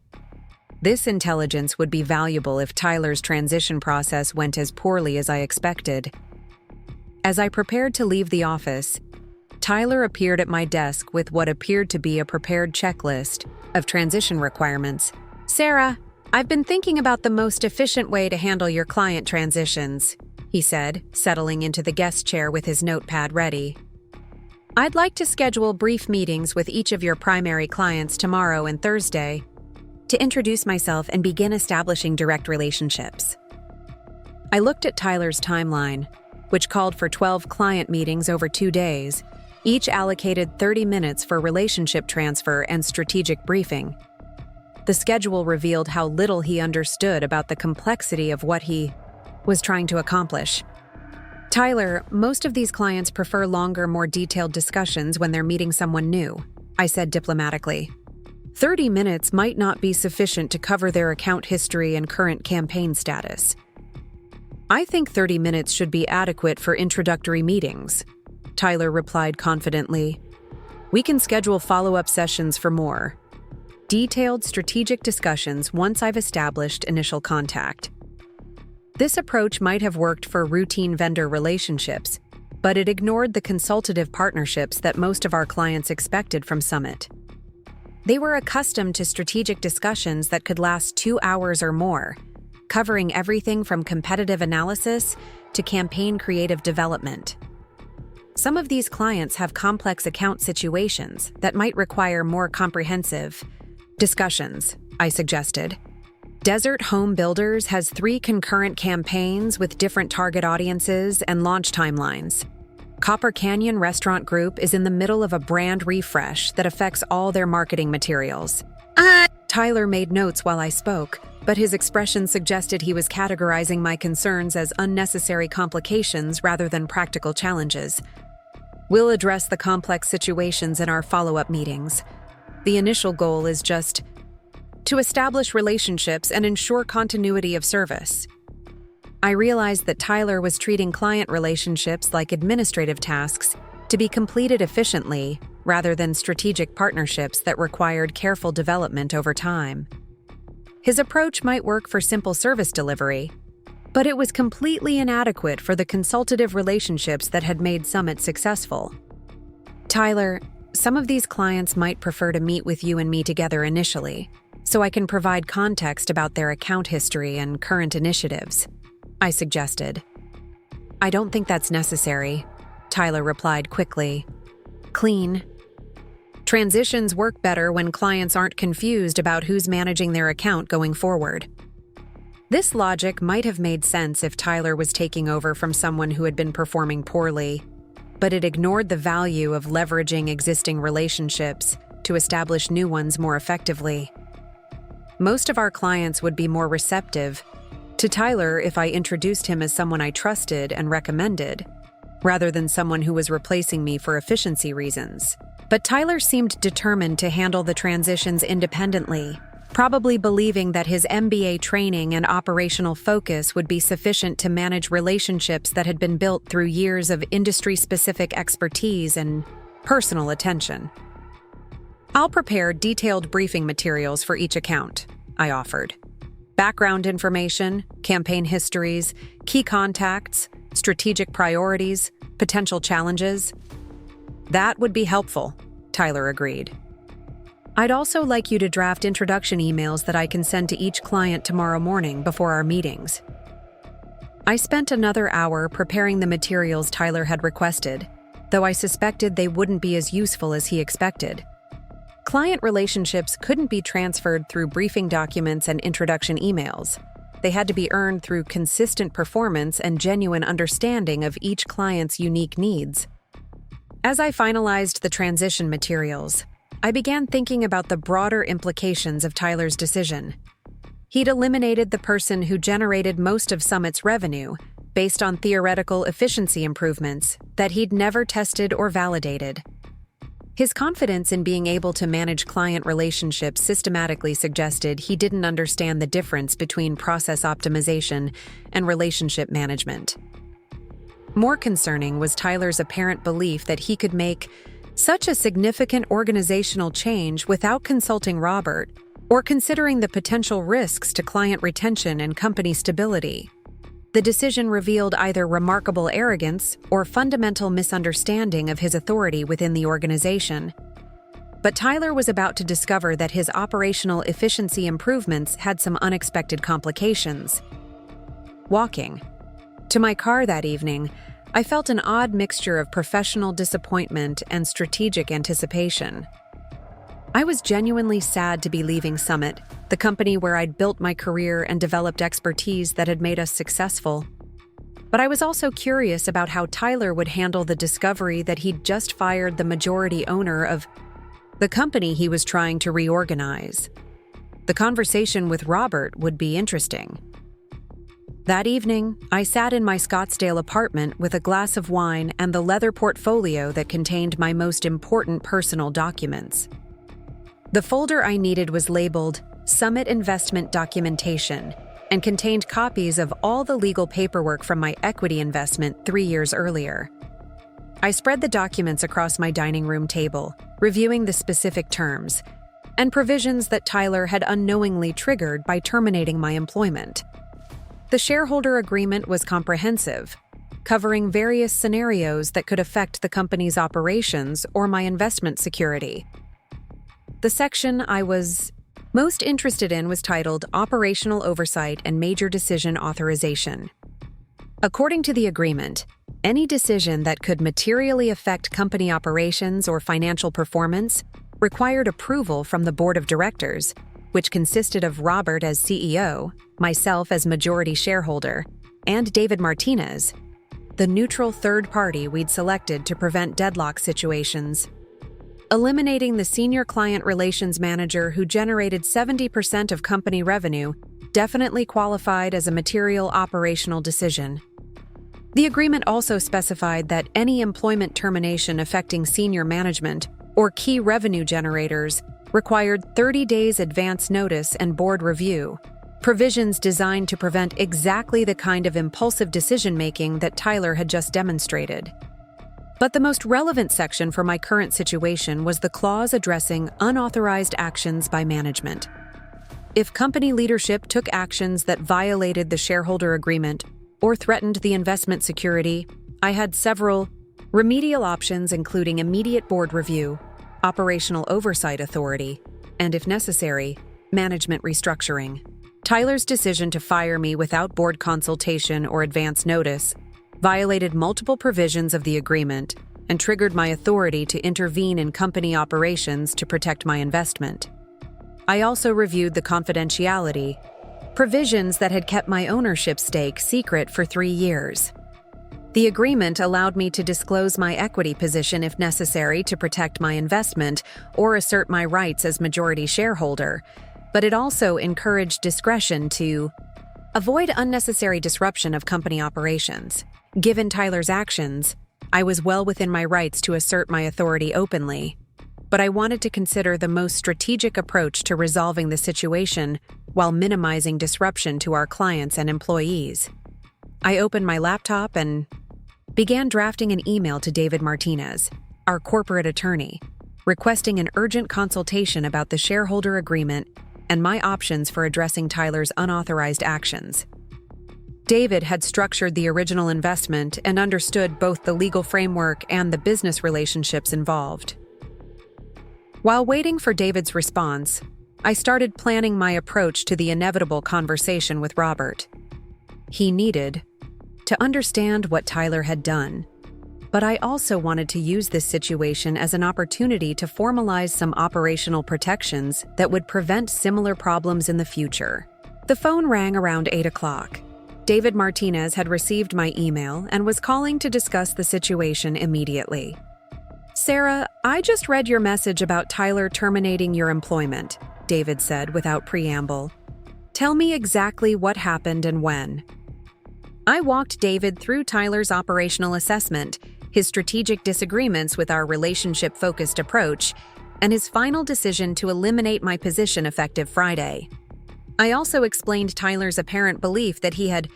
This intelligence would be valuable if Tyler's transition process went as poorly as I expected. As I prepared to leave the office, Tyler appeared at my desk with what appeared to be a prepared checklist of transition requirements. "Sarah, I've been thinking about the most efficient way to handle your client transitions," he said, settling into the guest chair with his notepad ready. "I'd like to schedule brief meetings with each of your primary clients tomorrow and Thursday to introduce myself and begin establishing direct relationships." I looked at Tyler's timeline, which called for 12 client meetings over 2 days, each allocated 30 minutes for relationship transfer and strategic briefing. The schedule revealed how little he understood about the complexity of what he was trying to accomplish. "Tyler, most of these clients prefer longer, more detailed discussions when they're meeting someone new," I said diplomatically. 30 minutes might not be sufficient to cover their account history and current campaign status. "I think 30 minutes should be adequate for introductory meetings," Tyler replied confidently. "We can schedule follow-up sessions for more detailed strategic discussions once I've established initial contact." This approach might have worked for routine vendor relationships, but it ignored the consultative partnerships that most of our clients expected from Summit. They were accustomed to strategic discussions that could last 2 hours or more, covering everything from competitive analysis to campaign creative development. Some of these clients have complex account situations that might require more comprehensive discussions, I suggested. Desert Home Builders has 3 concurrent campaigns with different target audiences and launch timelines. Copper Canyon Restaurant Group is in the middle of a brand refresh that affects all their marketing materials. Tyler made notes while I spoke, but his expression suggested he was categorizing my concerns as unnecessary complications rather than practical challenges. "We'll address the complex situations in our follow-up meetings. The initial goal is just to establish relationships and ensure continuity of service." I realized that Tyler was treating client relationships like administrative tasks to be completed efficiently rather than strategic partnerships that required careful development over time. His approach might work for simple service delivery, but it was completely inadequate for the consultative relationships that had made Summit successful. "Tyler, some of these clients might prefer to meet with you and me together initially, so I can provide context about their account history and current initiatives," I suggested. "I don't think that's necessary," Tyler replied quickly. "Clean transitions work better when clients aren't confused about who's managing their account going forward." This logic might have made sense if Tyler was taking over from someone who had been performing poorly, but it ignored the value of leveraging existing relationships to establish new ones more effectively. Most of our clients would be more receptive to Tyler if I introduced him as someone I trusted and recommended, rather than someone who was replacing me for efficiency reasons. But Tyler seemed determined to handle the transitions independently, probably believing that his MBA training and operational focus would be sufficient to manage relationships that had been built through years of industry-specific expertise and personal attention. "I'll prepare detailed briefing materials for each account," I offered. "Background information, campaign histories, key contacts, strategic priorities, potential challenges." "That would be helpful," Tyler agreed. "I'd also like you to draft introduction emails that I can send to each client tomorrow morning before our meetings." I spent another hour preparing the materials Tyler had requested, though I suspected they wouldn't be as useful as he expected. Client relationships couldn't be transferred through briefing documents and introduction emails. They had to be earned through consistent performance and genuine understanding of each client's unique needs. As I finalized the transition materials, I began thinking about the broader implications of Tyler's decision. He'd eliminated the person who generated most of Summit's revenue based on theoretical efficiency improvements that he'd never tested or validated. His confidence in being able to manage client relationships systematically suggested he didn't understand the difference between process optimization and relationship management. More concerning was Tyler's apparent belief that he could make such a significant organizational change without consulting Robert or considering the potential risks to client retention and company stability. The decision revealed either remarkable arrogance or fundamental misunderstanding of his authority within the organization. But Tyler was about to discover that his operational efficiency improvements had some unexpected complications. Walking to my car that evening, I felt an odd mixture of professional disappointment and strategic anticipation. I was genuinely sad to be leaving Summit, the company where I'd built my career and developed expertise that had made us successful. But I was also curious about how Tyler would handle the discovery that he'd just fired the majority owner of the company he was trying to reorganize. The conversation with Robert would be interesting. That evening, I sat in my Scottsdale apartment with a glass of wine and the leather portfolio that contained my most important personal documents. The folder I needed was labeled Summit Investment Documentation and contained copies of all the legal paperwork from my equity investment 3 years earlier. I spread the documents across my dining room table, reviewing the specific terms and provisions that Tyler had unknowingly triggered by terminating my employment. The shareholder agreement was comprehensive, covering various scenarios that could affect the company's operations or my investment security. The section I was most interested in was titled Operational Oversight and Major Decision Authorization. According to the agreement, any decision that could materially affect company operations or financial performance required approval from the board of directors, which consisted of Robert as CEO, myself as majority shareholder, and David Martinez, the neutral third party we'd selected to prevent deadlock situations. Eliminating the senior client relations manager who generated 70% of company revenue definitely qualified as a material operational decision. The agreement also specified that any employment termination affecting senior management or key revenue generators required 30 days advance notice and board review, provisions designed to prevent exactly the kind of impulsive decision-making that Tyler had just demonstrated. But the most relevant section for my current situation was the clause addressing unauthorized actions by management. If company leadership took actions that violated the shareholder agreement or threatened the investment security, I had several remedial options, including immediate board review, operational oversight authority, and, if necessary, management restructuring. Tyler's decision to fire me without board consultation or advance notice violated multiple provisions of the agreement and triggered my authority to intervene in company operations to protect my investment. I also reviewed the confidentiality provisions that had kept my ownership stake secret for 3 years. The agreement allowed me to disclose my equity position if necessary to protect my investment or assert my rights as majority shareholder, but it also encouraged discretion to avoid unnecessary disruption of company operations. Given Tyler's actions, I was well within my rights to assert my authority openly, but I wanted to consider the most strategic approach to resolving the situation while minimizing disruption to our clients and employees. I opened my laptop and began drafting an email to David Martinez, our corporate attorney, requesting an urgent consultation about the shareholder agreement and my options for addressing Tyler's unauthorized actions. David had structured the original investment and understood both the legal framework and the business relationships involved. While waiting for David's response, I started planning my approach to the inevitable conversation with Robert. He needed to understand what Tyler had done. But I also wanted to use this situation as an opportunity to formalize some operational protections that would prevent similar problems in the future. The phone rang around 8 o'clock. David Martinez had received my email and was calling to discuss the situation immediately. "Sarah, I just read your message about Tyler terminating your employment," David said without preamble. "Tell me exactly what happened and when." I walked David through Tyler's operational assessment, his strategic disagreements with our relationship-focused approach, and his final decision to eliminate my position effective Friday. I also explained Tyler's apparent belief that he had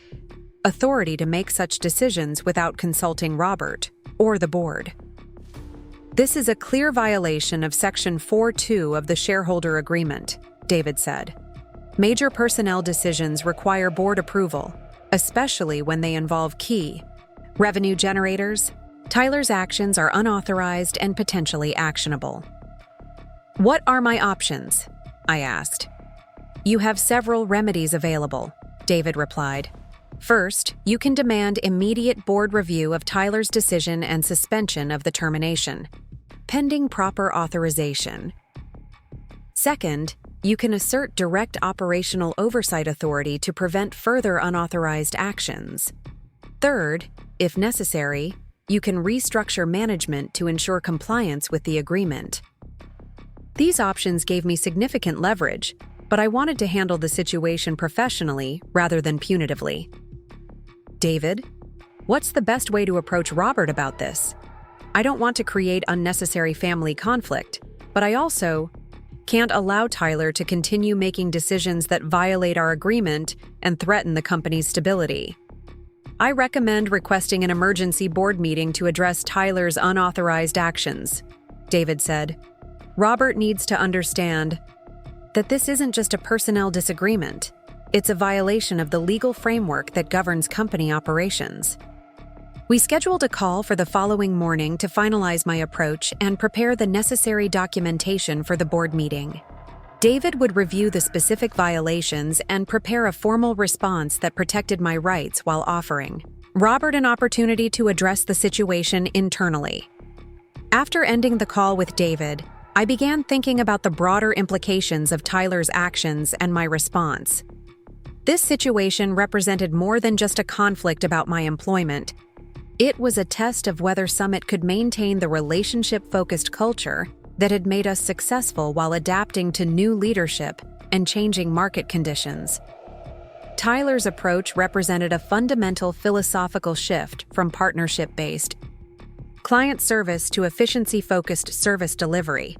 authority to make such decisions without consulting Robert or the board. "This is a clear violation of Section 4.2 of the shareholder agreement," David said. "Major personnel decisions require board approval, especially when they involve key revenue generators. Tyler's actions are unauthorized and potentially actionable." "What are my options?" I asked. "You have several remedies available," David replied. "First, you can demand immediate board review of Tyler's decision and suspension of the termination, pending proper authorization. Second, you can assert direct operational oversight authority to prevent further unauthorized actions. Third, if necessary, you can restructure management to ensure compliance with the agreement." These options gave me significant leverage, but I wanted to handle the situation professionally rather than punitively. "David, what's the best way to approach Robert about this? I don't want to create unnecessary family conflict, but I also can't allow Tyler to continue making decisions that violate our agreement and threaten the company's stability. I recommend requesting an emergency board meeting to address Tyler's unauthorized actions," David said. "Robert needs to understand that this isn't just a personnel disagreement. It's a violation of the legal framework that governs company operations." We scheduled a call for the following morning to finalize my approach and prepare the necessary documentation for the board meeting. David would review the specific violations and prepare a formal response that protected my rights while offering Robert an opportunity to address the situation internally. After ending the call with David, I began thinking about the broader implications of Tyler's actions and my response. This situation represented more than just a conflict about my employment. It was a test of whether Summit could maintain the relationship-focused culture that had made us successful while adapting to new leadership and changing market conditions. Tyler's approach represented a fundamental philosophical shift from partnership-based client service to efficiency-focused service delivery.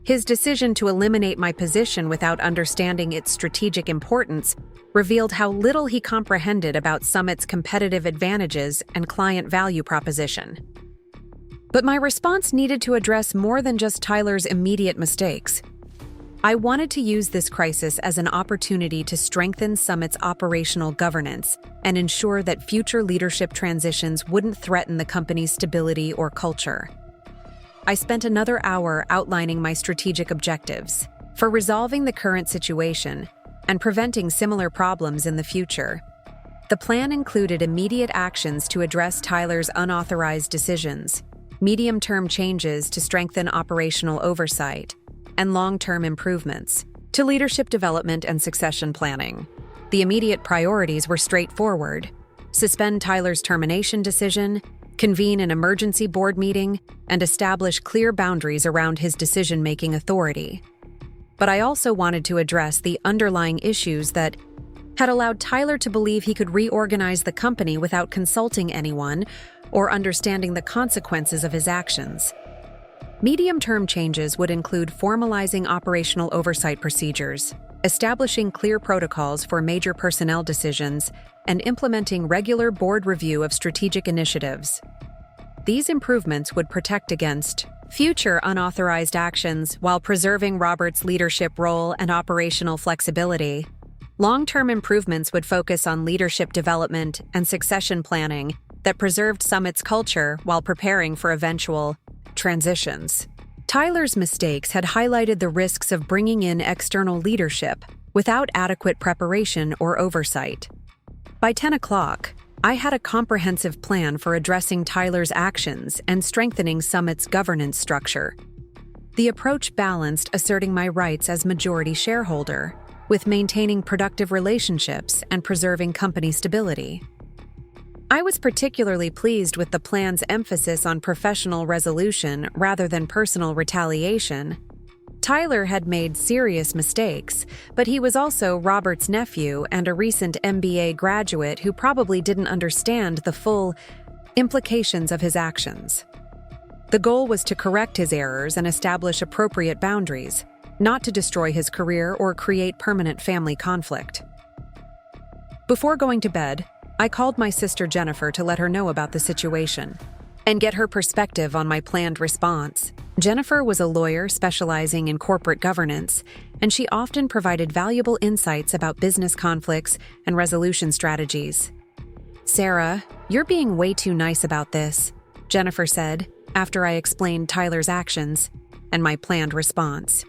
His decision to eliminate my position without understanding its strategic importance revealed how little he comprehended about Summit's competitive advantages and client value proposition. But my response needed to address more than just Tyler's immediate mistakes. I wanted to use this crisis as an opportunity to strengthen Summit's operational governance and ensure that future leadership transitions wouldn't threaten the company's stability or culture. I spent another hour outlining my strategic objectives for resolving the current situation and preventing similar problems in the future. The plan included immediate actions to address Tyler's unauthorized decisions, medium-term changes to strengthen operational oversight, and long-term improvements to leadership development and succession planning. The immediate priorities were straightforward: suspend Tyler's termination decision, convene an emergency board meeting, and establish clear boundaries around his decision-making authority. But I also wanted to address the underlying issues that had allowed Tyler to believe he could reorganize the company without consulting anyone or understanding the consequences of his actions. Medium-term changes would include formalizing operational oversight procedures, establishing clear protocols for major personnel decisions, and implementing regular board review of strategic initiatives. These improvements would protect against future unauthorized actions while preserving Robert's leadership role and operational flexibility. Long-term improvements would focus on leadership development and succession planning that preserved Summit's culture while preparing for eventual transitions. Tyler's mistakes had highlighted the risks of bringing in external leadership without adequate preparation or oversight. By 10 o'clock, I had a comprehensive plan for addressing Tyler's actions and strengthening Summit's governance structure. The approach balanced asserting my rights as majority shareholder with maintaining productive relationships and preserving company stability. I was particularly pleased with the plan's emphasis on professional resolution rather than personal retaliation. Tyler had made serious mistakes, but he was also Robert's nephew and a recent MBA graduate who probably didn't understand the full implications of his actions. The goal was to correct his errors and establish appropriate boundaries, not to destroy his career or create permanent family conflict. Before going to bed, I called my sister Jennifer to let her know about the situation and get her perspective on my planned response. Jennifer was a lawyer specializing in corporate governance, and she often provided valuable insights about business conflicts and resolution strategies. "Sarah, you're being way too nice about this," Jennifer said after I explained Tyler's actions and my planned response.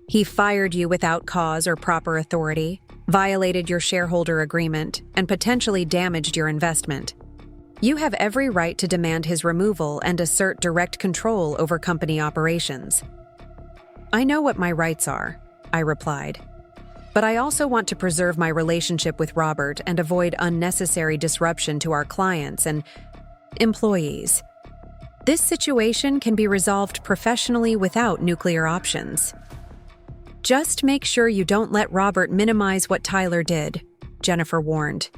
"He fired you without cause or proper authority, violated your shareholder agreement, and potentially damaged your investment. You have every right to demand his removal and assert direct control over company operations." "I know what my rights are," I replied. "But I also want to preserve my relationship with Robert and avoid unnecessary disruption to our clients and employees. This situation can be resolved professionally without nuclear options." "Just make sure you don't let Robert minimize what Tyler did," Jennifer warned.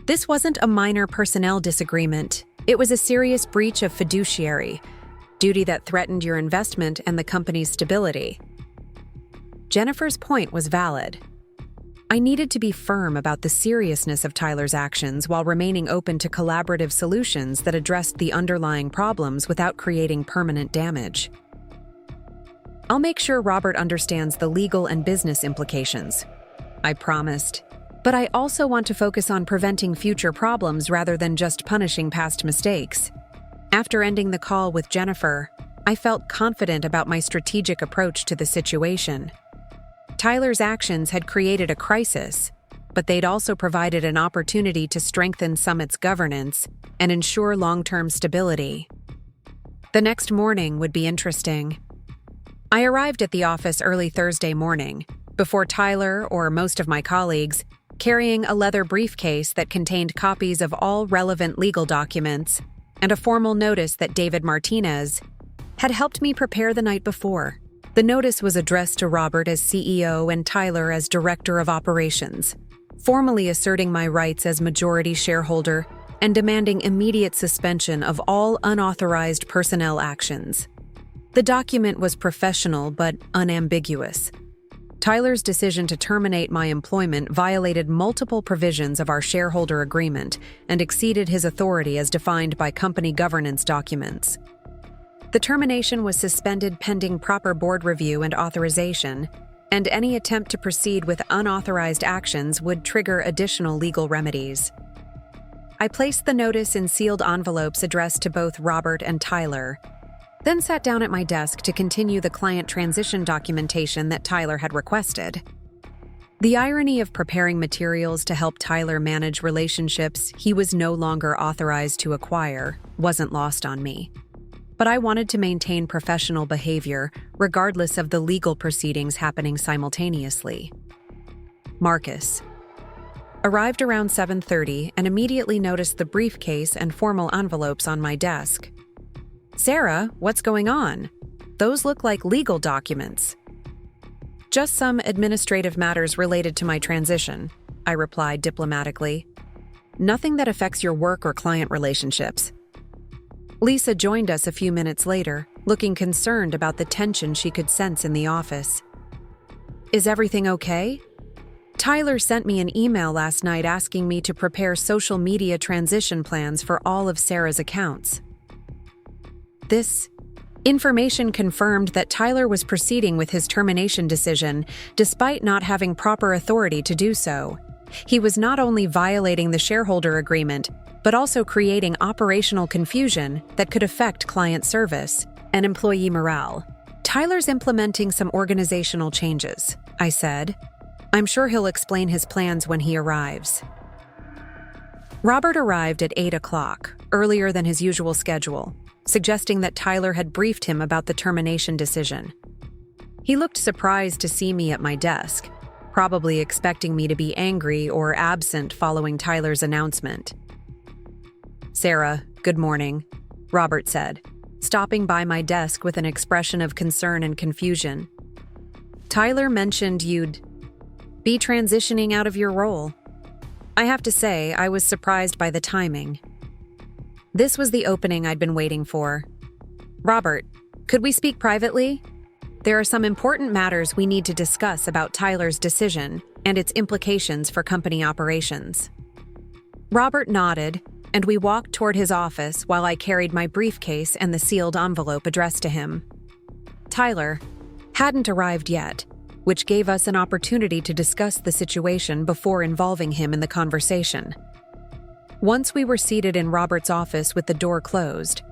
"This wasn't a minor personnel disagreement. It was a serious breach of fiduciary duty that threatened your investment and the company's stability." Jennifer's point was valid. I needed to be firm about the seriousness of Tyler's actions while remaining open to collaborative solutions that addressed the underlying problems without creating permanent damage. "I'll make sure Robert understands the legal and business implications," I promised. "But I also want to focus on preventing future problems rather than just punishing past mistakes." After ending the call with Jennifer, I felt confident about my strategic approach to the situation. Tyler's actions had created a crisis, but they'd also provided an opportunity to strengthen Summit's governance and ensure long-term stability. The next morning would be interesting. I arrived at the office early Thursday morning, before Tyler or most of my colleagues, carrying a leather briefcase that contained copies of all relevant legal documents and a formal notice that David Martinez had helped me prepare the night before. The notice was addressed to Robert as CEO and Tyler as Director of Operations, formally asserting my rights as majority shareholder and demanding immediate suspension of all unauthorized personnel actions. The document was professional but unambiguous. Tyler's decision to terminate my employment violated multiple provisions of our shareholder agreement and exceeded his authority as defined by company governance documents. The termination was suspended pending proper board review and authorization, and any attempt to proceed with unauthorized actions would trigger additional legal remedies. I placed the notice in sealed envelopes addressed to both Robert and Tyler, then sat down at my desk to continue the client transition documentation that Tyler had requested. The irony of preparing materials to help Tyler manage relationships he was no longer authorized to acquire wasn't lost on me. But I wanted to maintain professional behavior regardless of the legal proceedings happening simultaneously. Marcus arrived around 7:30 and immediately noticed the briefcase and formal envelopes on my desk. "Sarah, what's going on? Those look like legal documents." "Just some administrative matters related to my transition," I replied diplomatically. "Nothing that affects your work or client relationships." Lisa joined us a few minutes later, looking concerned about the tension she could sense in the office. "Is everything okay?" "Tyler sent me an email last night asking me to prepare social media transition plans for all of Sarah's accounts." This information confirmed that Tyler was proceeding with his termination decision despite not having proper authority to do so. He was not only violating the shareholder agreement, but also creating operational confusion that could affect client service and employee morale. "Tyler's implementing some organizational changes," I said. "I'm sure he'll explain his plans when he arrives." Robert arrived at 8 o'clock, earlier than his usual schedule, suggesting that Tyler had briefed him about the termination decision. He looked surprised to see me at my desk, probably expecting me to be angry or absent following Tyler's announcement. "Sarah, good morning," Robert said, stopping by my desk with an expression of concern and confusion. "Tyler mentioned you'd be transitioning out of your role." I have to say, I was surprised by the timing. This was the opening I'd been waiting for. "Robert, could we speak privately? There are some important matters we need to discuss about Tyler's decision and its implications for company operations." Robert nodded, and we walked toward his office while I carried my briefcase and the sealed envelope addressed to him. Tyler hadn't arrived yet, which gave us an opportunity to discuss the situation before involving him in the conversation. Once we were seated in Robert's office with the door closed,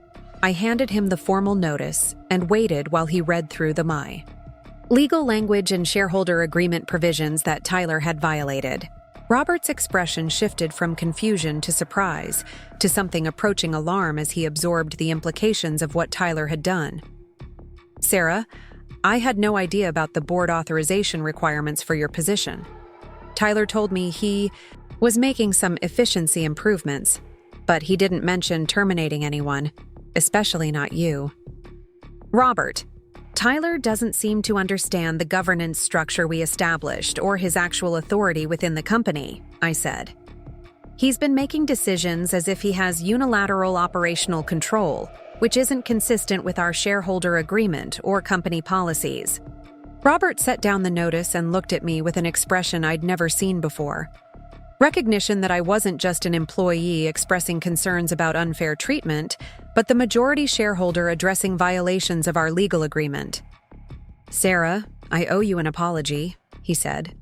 I handed him the formal notice and waited while he read through the legal language and shareholder agreement provisions that Tyler had violated. Robert's expression shifted from confusion to surprise to something approaching alarm as he absorbed the implications of what Tyler had done. "Sarah, I had no idea about the board authorization requirements for your position. Tyler told me he was making some efficiency improvements, but he didn't mention terminating anyone, especially not you." "Robert, Tyler doesn't seem to understand the governance structure we established or his actual authority within the company," I said. "He's been making decisions as if he has unilateral operational control, which isn't consistent with our shareholder agreement or company policies." Robert set down the notice and looked at me with an expression I'd never seen before. Recognition that I wasn't just an employee expressing concerns about unfair treatment, but the majority shareholder addressing violations of our legal agreement. "Sarah, I owe you an apology," he said.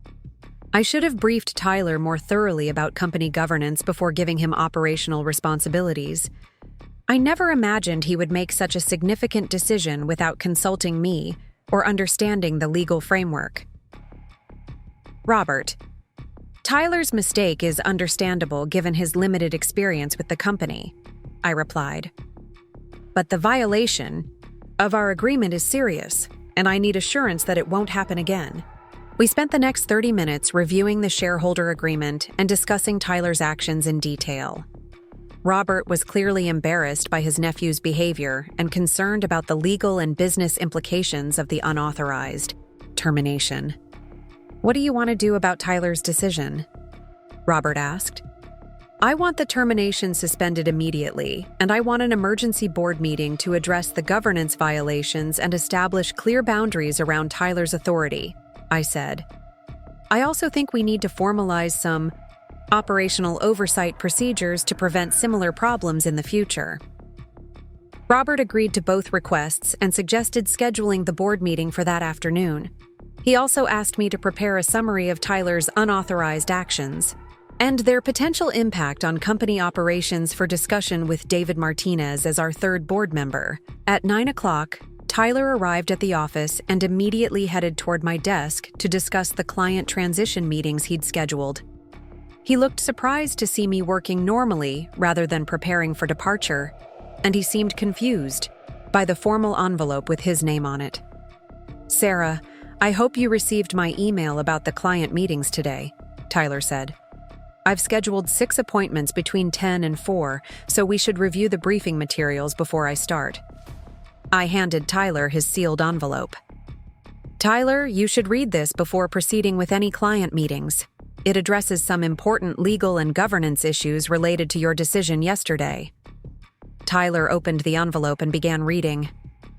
"I should have briefed Tyler more thoroughly about company governance before giving him operational responsibilities. I never imagined he would make such a significant decision without consulting me or understanding the legal framework." "Robert, Tyler's mistake is understandable given his limited experience with the company," I replied. "But the violation of our agreement is serious, and I need assurance that it won't happen again." We spent the next 30 minutes reviewing the shareholder agreement and discussing Tyler's actions in detail. Robert was clearly embarrassed by his nephew's behavior and concerned about the legal and business implications of the unauthorized termination. "What do you want to do about Tyler's decision?" Robert asked. "I want the termination suspended immediately, and I want an emergency board meeting to address the governance violations and establish clear boundaries around Tyler's authority," I said. "I also think we need to formalize some operational oversight procedures to prevent similar problems in the future." Robert agreed to both requests and suggested scheduling the board meeting for that afternoon. He also asked me to prepare a summary of Tyler's unauthorized actions and their potential impact on company operations for discussion with David Martinez as our third board member. At 9 o'clock, Tyler arrived at the office and immediately headed toward my desk to discuss the client transition meetings he'd scheduled. He looked surprised to see me working normally rather than preparing for departure, and he seemed confused by the formal envelope with his name on it. "Sarah, I hope you received my email about the client meetings today," Tyler said. "I've scheduled 6 appointments between 10 and 4, so we should review the briefing materials before I start." I handed Tyler his sealed envelope. "Tyler, you should read this before proceeding with any client meetings. It addresses some important legal and governance issues related to your decision yesterday." Tyler opened the envelope and began reading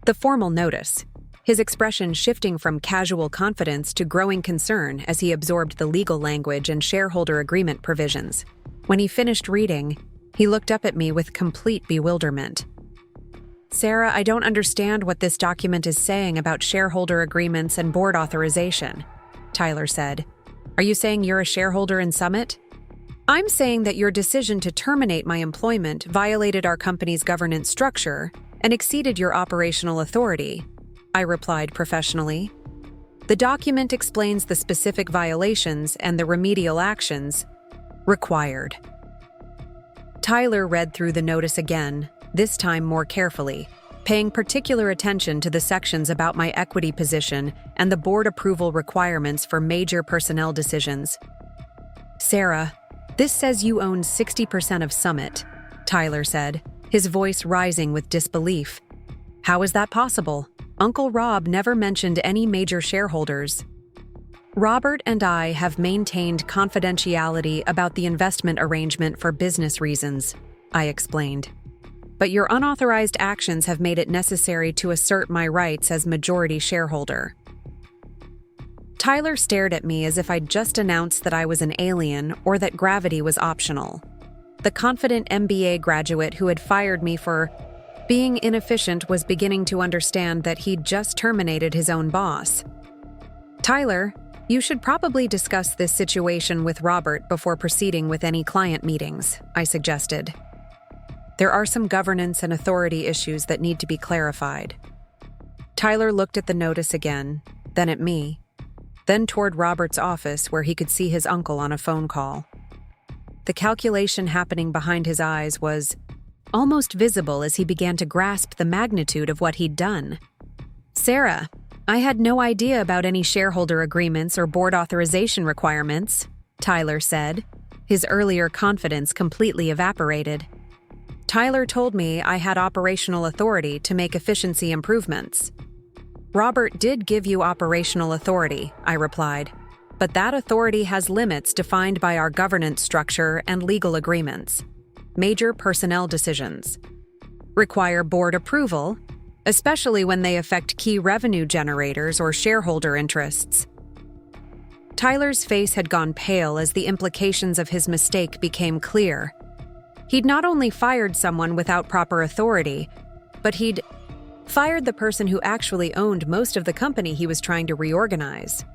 the formal notice, his expression shifting from casual confidence to growing concern as he absorbed the legal language and shareholder agreement provisions. When he finished reading, he looked up at me with complete bewilderment. "Sarah, I don't understand what this document is saying about shareholder agreements and board authorization," Tyler said. "Are you saying you're a shareholder in Summit?" "I'm saying that your decision to terminate my employment violated our company's governance structure and exceeded your operational authority," I replied professionally. "The document explains the specific violations and the remedial actions required." Tyler read through the notice again, this time more carefully, paying particular attention to the sections about my equity position and the board approval requirements for major personnel decisions. "Sarah, this says you own 60% of Summit," Tyler said, his voice rising with disbelief. "How is that possible? Uncle Rob never mentioned any major shareholders." "Robert and I have maintained confidentiality about the investment arrangement for business reasons," I explained. "But your unauthorized actions have made it necessary to assert my rights as majority shareholder." Tyler stared at me as if I'd just announced that I was an alien or that gravity was optional. The confident MBA graduate who had fired me for being inefficient was beginning to understand that he'd just terminated his own boss. "Tyler, you should probably discuss this situation with Robert before proceeding with any client meetings," I suggested. "There are some governance and authority issues that need to be clarified." Tyler looked at the notice again, then at me, then toward Robert's office where he could see his uncle on a phone call. The calculation happening behind his eyes was almost visible as he began to grasp the magnitude of what he'd done. "Sarah, I had no idea about any shareholder agreements or board authorization requirements," Tyler said. His earlier confidence completely evaporated. "Tyler told me I had operational authority to make efficiency improvements." "Robert did give you operational authority," I replied, "but that authority has limits defined by our governance structure and legal agreements. Major personnel decisions require board approval, especially when they affect key revenue generators or shareholder interests." Tyler's face had gone pale as the implications of his mistake became clear. He'd not only fired someone without proper authority, but he'd fired the person who actually owned most of the company he was trying to reorganize.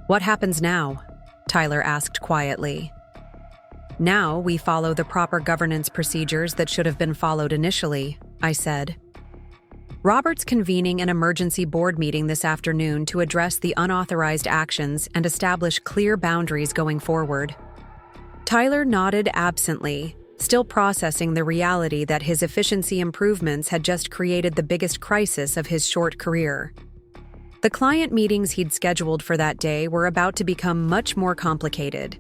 "What happens now?" Tyler asked quietly. "Now we follow the proper governance procedures that should have been followed initially," I said. "Robert's convening an emergency board meeting this afternoon to address the unauthorized actions and establish clear boundaries going forward." Tyler nodded absently, still processing the reality that his efficiency improvements had just created the biggest crisis of his short career. The client meetings he'd scheduled for that day were about to become much more complicated.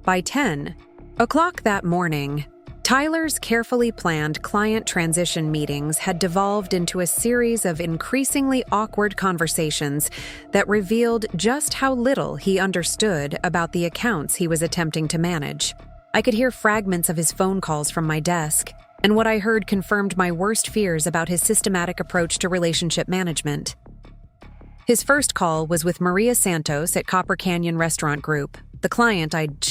By 10 o'clock that morning, Tyler's carefully planned client transition meetings had devolved into a series of increasingly awkward conversations that revealed just how little he understood about the accounts he was attempting to manage. I could hear fragments of his phone calls from my desk, and what I heard confirmed my worst fears about his systematic approach to relationship management. His first call was with Maria Santos at Copper Canyon Restaurant Group, the client I'd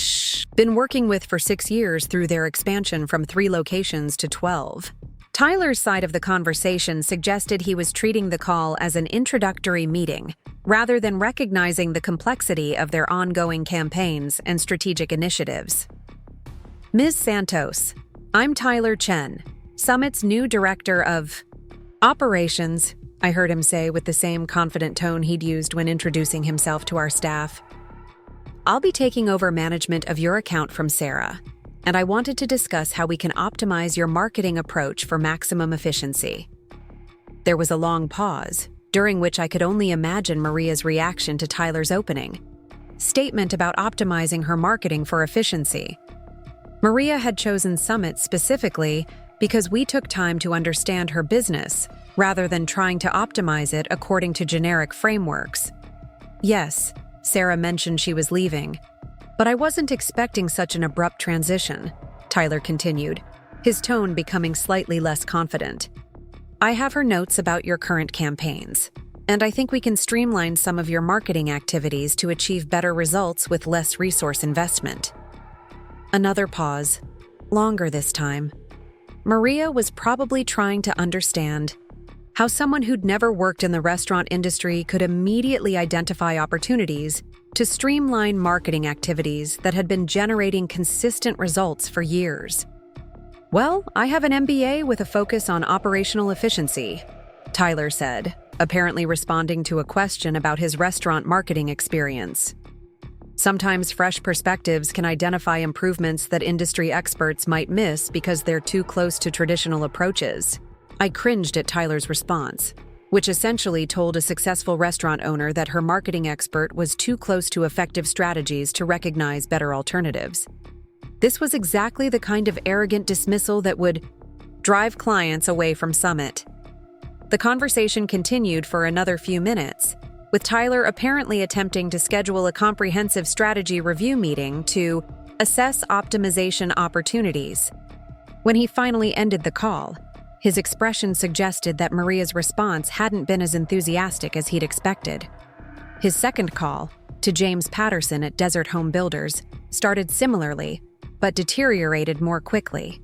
been working with for 6 years through their expansion from 3 locations to 12. Tyler's side of the conversation suggested he was treating the call as an introductory meeting, rather than recognizing the complexity of their ongoing campaigns and strategic initiatives. "Ms. Santos, I'm Tyler Chen, Summit's new Director of Operations," I heard him say with the same confident tone he'd used when introducing himself to our staff. "I'll be taking over management of your account from Sarah, and I wanted to discuss how we can optimize your marketing approach for maximum efficiency." There was a long pause, during which I could only imagine Maria's reaction to Tyler's opening statement about optimizing her marketing for efficiency. Maria had chosen Summit specifically because we took time to understand her business, rather than trying to optimize it according to generic frameworks. "Yes," Sarah mentioned she was leaving, "but I wasn't expecting such an abrupt transition," Tyler continued, his tone becoming slightly less confident. "I have her notes about your current campaigns, and I think we can streamline some of your marketing activities to achieve better results with less resource investment." Another pause, longer this time. Maria was probably trying to understand how someone who'd never worked in the restaurant industry could immediately identify opportunities to streamline marketing activities that had been generating consistent results for years. "Well, I have an MBA with a focus on operational efficiency," Tyler said, apparently responding to a question about his restaurant marketing experience. Sometimes fresh perspectives can identify improvements that industry experts might miss because they're too close to traditional approaches. I cringed at Tyler's response, which essentially told a successful restaurant owner that her marketing expert was too close to effective strategies to recognize better alternatives. This was exactly the kind of arrogant dismissal that would drive clients away from Summit. The conversation continued for another few minutes, with Tyler apparently attempting to schedule a comprehensive strategy review meeting to assess optimization opportunities. When he finally ended the call, his expression suggested that Maria's response hadn't been as enthusiastic as he'd expected. His second call, to James Patterson at Desert Home Builders, started similarly, but deteriorated more quickly.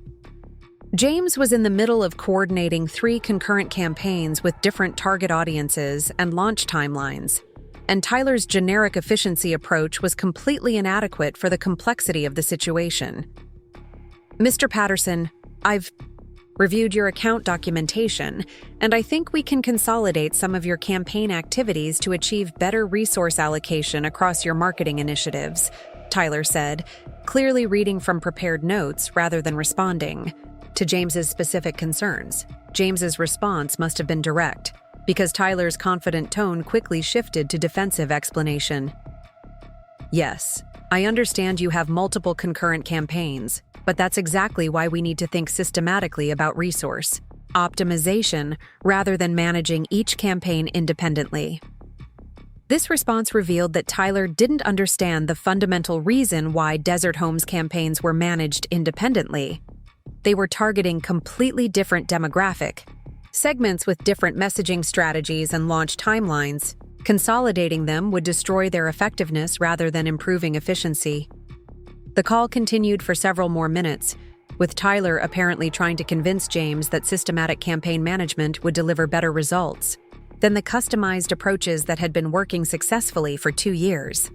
James was in the middle of coordinating 3 concurrent campaigns with different target audiences and launch timelines, and Tyler's generic efficiency approach was completely inadequate for the complexity of the situation. "Mr. Patterson, I've reviewed your account documentation, and I think we can consolidate some of your campaign activities to achieve better resource allocation across your marketing initiatives," Tyler said, clearly reading from prepared notes rather than responding to James's specific concerns. James's response must have been direct, because Tyler's confident tone quickly shifted to defensive explanation. "Yes, I understand you have multiple concurrent campaigns, but that's exactly why we need to think systematically about resource optimization rather than managing each campaign independently." This response revealed that Tyler didn't understand the fundamental reason why Desert Home's campaigns were managed independently. They were targeting completely different demographic segments with different messaging strategies and launch timelines. Consolidating them would destroy their effectiveness rather than improving efficiency. The call continued for several more minutes, with Tyler apparently trying to convince James that systematic campaign management would deliver better results than the customized approaches that had been working successfully for 2 years.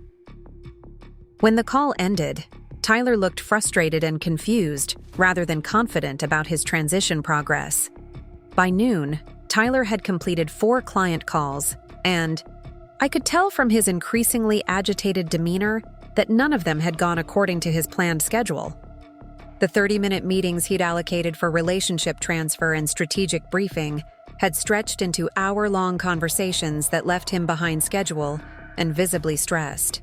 When the call ended, Tyler looked frustrated and confused rather than confident about his transition progress. By noon, Tyler had completed 4 client calls, and I could tell from his increasingly agitated demeanor that none of them had gone according to his planned schedule. The 30-minute meetings he'd allocated for relationship transfer and strategic briefing had stretched into hour-long conversations that left him behind schedule and visibly stressed.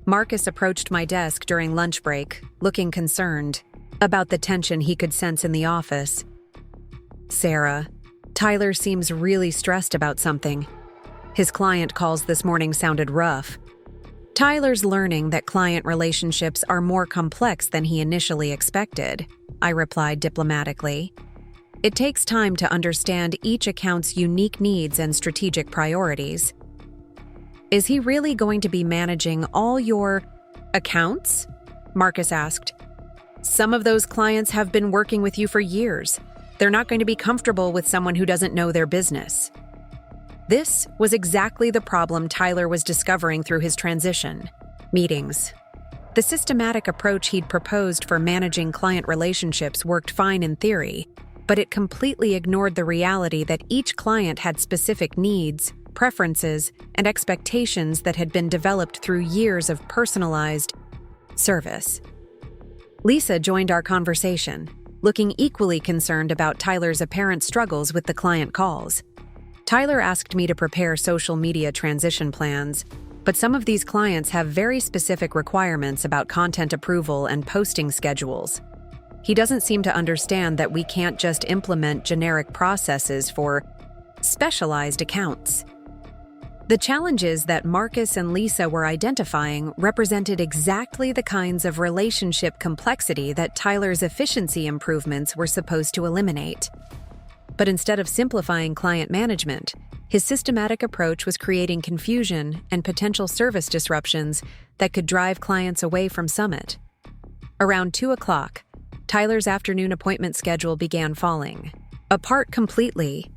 Marcus approached my desk during lunch break, looking concerned about the tension he could sense in the office. "Sarah, Tyler seems really stressed about something. His client calls this morning sounded rough." Tyler's learning that client relationships are more complex than he initially expected, I replied diplomatically. "It takes time to understand each account's unique needs and strategic priorities." "Is he really going to be managing all your accounts?" Marcus asked. "Some of those clients have been working with you for years. They're not going to be comfortable with someone who doesn't know their business." This was exactly the problem Tyler was discovering through his transition: meetings. The systematic approach he'd proposed for managing client relationships worked fine in theory, but it completely ignored the reality that each client had specific needs, preferences, and expectations that had been developed through years of personalized service. Lisa joined our conversation, looking equally concerned about Tyler's apparent struggles with the client calls. Tyler asked me to prepare social media transition plans, but some of these clients have very specific requirements about content approval and posting schedules. He doesn't seem to understand that we can't just implement generic processes for specialized accounts. The challenges that Marcus and Lisa were identifying represented exactly the kinds of relationship complexity that Tyler's efficiency improvements were supposed to eliminate. But instead of simplifying client management, his systematic approach was creating confusion and potential service disruptions that could drive clients away from Summit. Around 2 o'clock, Tyler's afternoon appointment schedule began falling apart completely.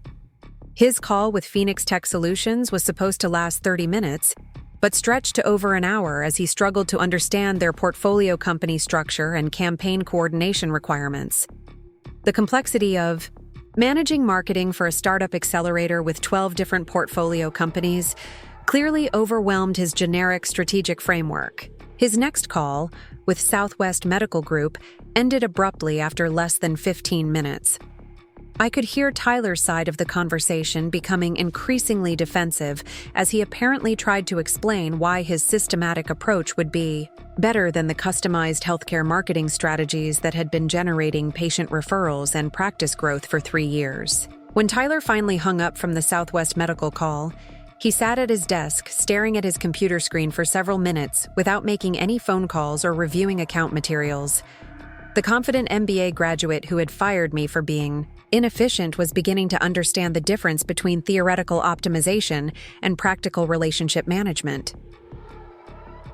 His call with Phoenix Tech Solutions was supposed to last 30 minutes, but stretched to over an hour as he struggled to understand their portfolio company structure and campaign coordination requirements. The complexity of managing marketing for a startup accelerator with 12 different portfolio companies clearly overwhelmed his generic strategic framework. His next call, with Southwest Medical Group, ended abruptly after less than 15 minutes. I could hear Tyler's side of the conversation becoming increasingly defensive as he apparently tried to explain why his systematic approach would be better than the customized healthcare marketing strategies that had been generating patient referrals and practice growth for 3 years. When Tyler finally hung up from the Southwest Medical call, he sat at his desk, staring at his computer screen for several minutes without making any phone calls or reviewing account materials. The confident MBA graduate who had fired me for being inefficient was beginning to understand the difference between theoretical optimization and practical relationship management.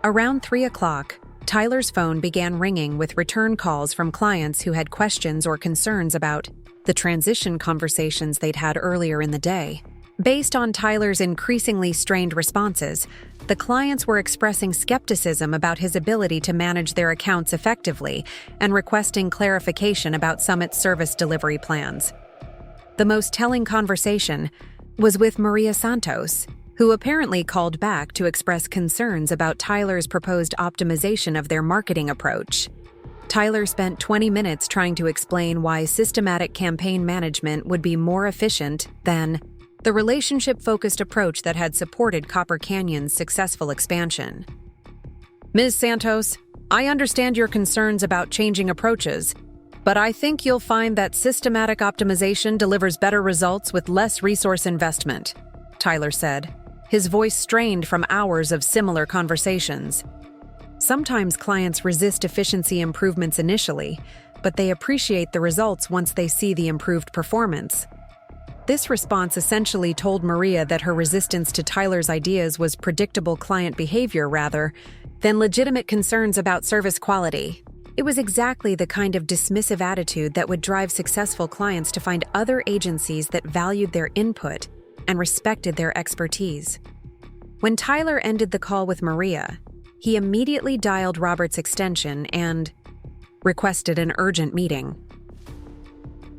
Around 3 o'clock, Tyler's phone began ringing with return calls from clients who had questions or concerns about the transition conversations they'd had earlier in the day. Based on Tyler's increasingly strained responses, the clients were expressing skepticism about his ability to manage their accounts effectively and requesting clarification about Summit's service delivery plans. The most telling conversation was with Maria Santos, who apparently called back to express concerns about Tyler's proposed optimization of their marketing approach. Tyler spent 20 minutes trying to explain why systematic campaign management would be more efficient than the relationship-focused approach that had supported Copper Canyon's successful expansion. Ms. Santos, I understand your concerns about changing approaches, but I think you'll find that systematic optimization delivers better results with less resource investment, Tyler said, his voice strained from hours of similar conversations. Sometimes clients resist efficiency improvements initially, but they appreciate the results once they see the improved performance. This response essentially told Maria that her resistance to Tyler's ideas was predictable client behavior rather than legitimate concerns about service quality. It was exactly the kind of dismissive attitude that would drive successful clients to find other agencies that valued their input and respected their expertise. When Tyler ended the call with Maria, he immediately dialed Robert's extension and requested an urgent meeting.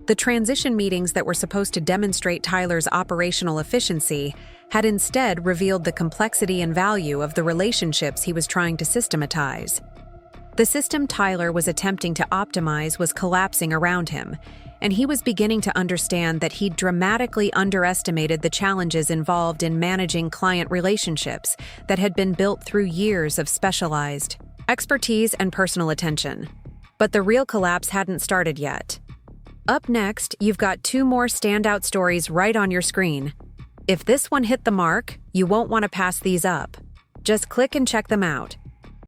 The transition meetings that were supposed to demonstrate Tyler's operational efficiency had instead revealed the complexity and value of the relationships he was trying to systematize. The system Tyler was attempting to optimize was collapsing around him, and he was beginning to understand that he'd dramatically underestimated the challenges involved in managing client relationships that had been built through years of specialized expertise and personal attention. But the real collapse hadn't started yet. Up next, you've got 2 more standout stories right on your screen. If this one hit the mark, you won't want to pass these up. Just click and check them out.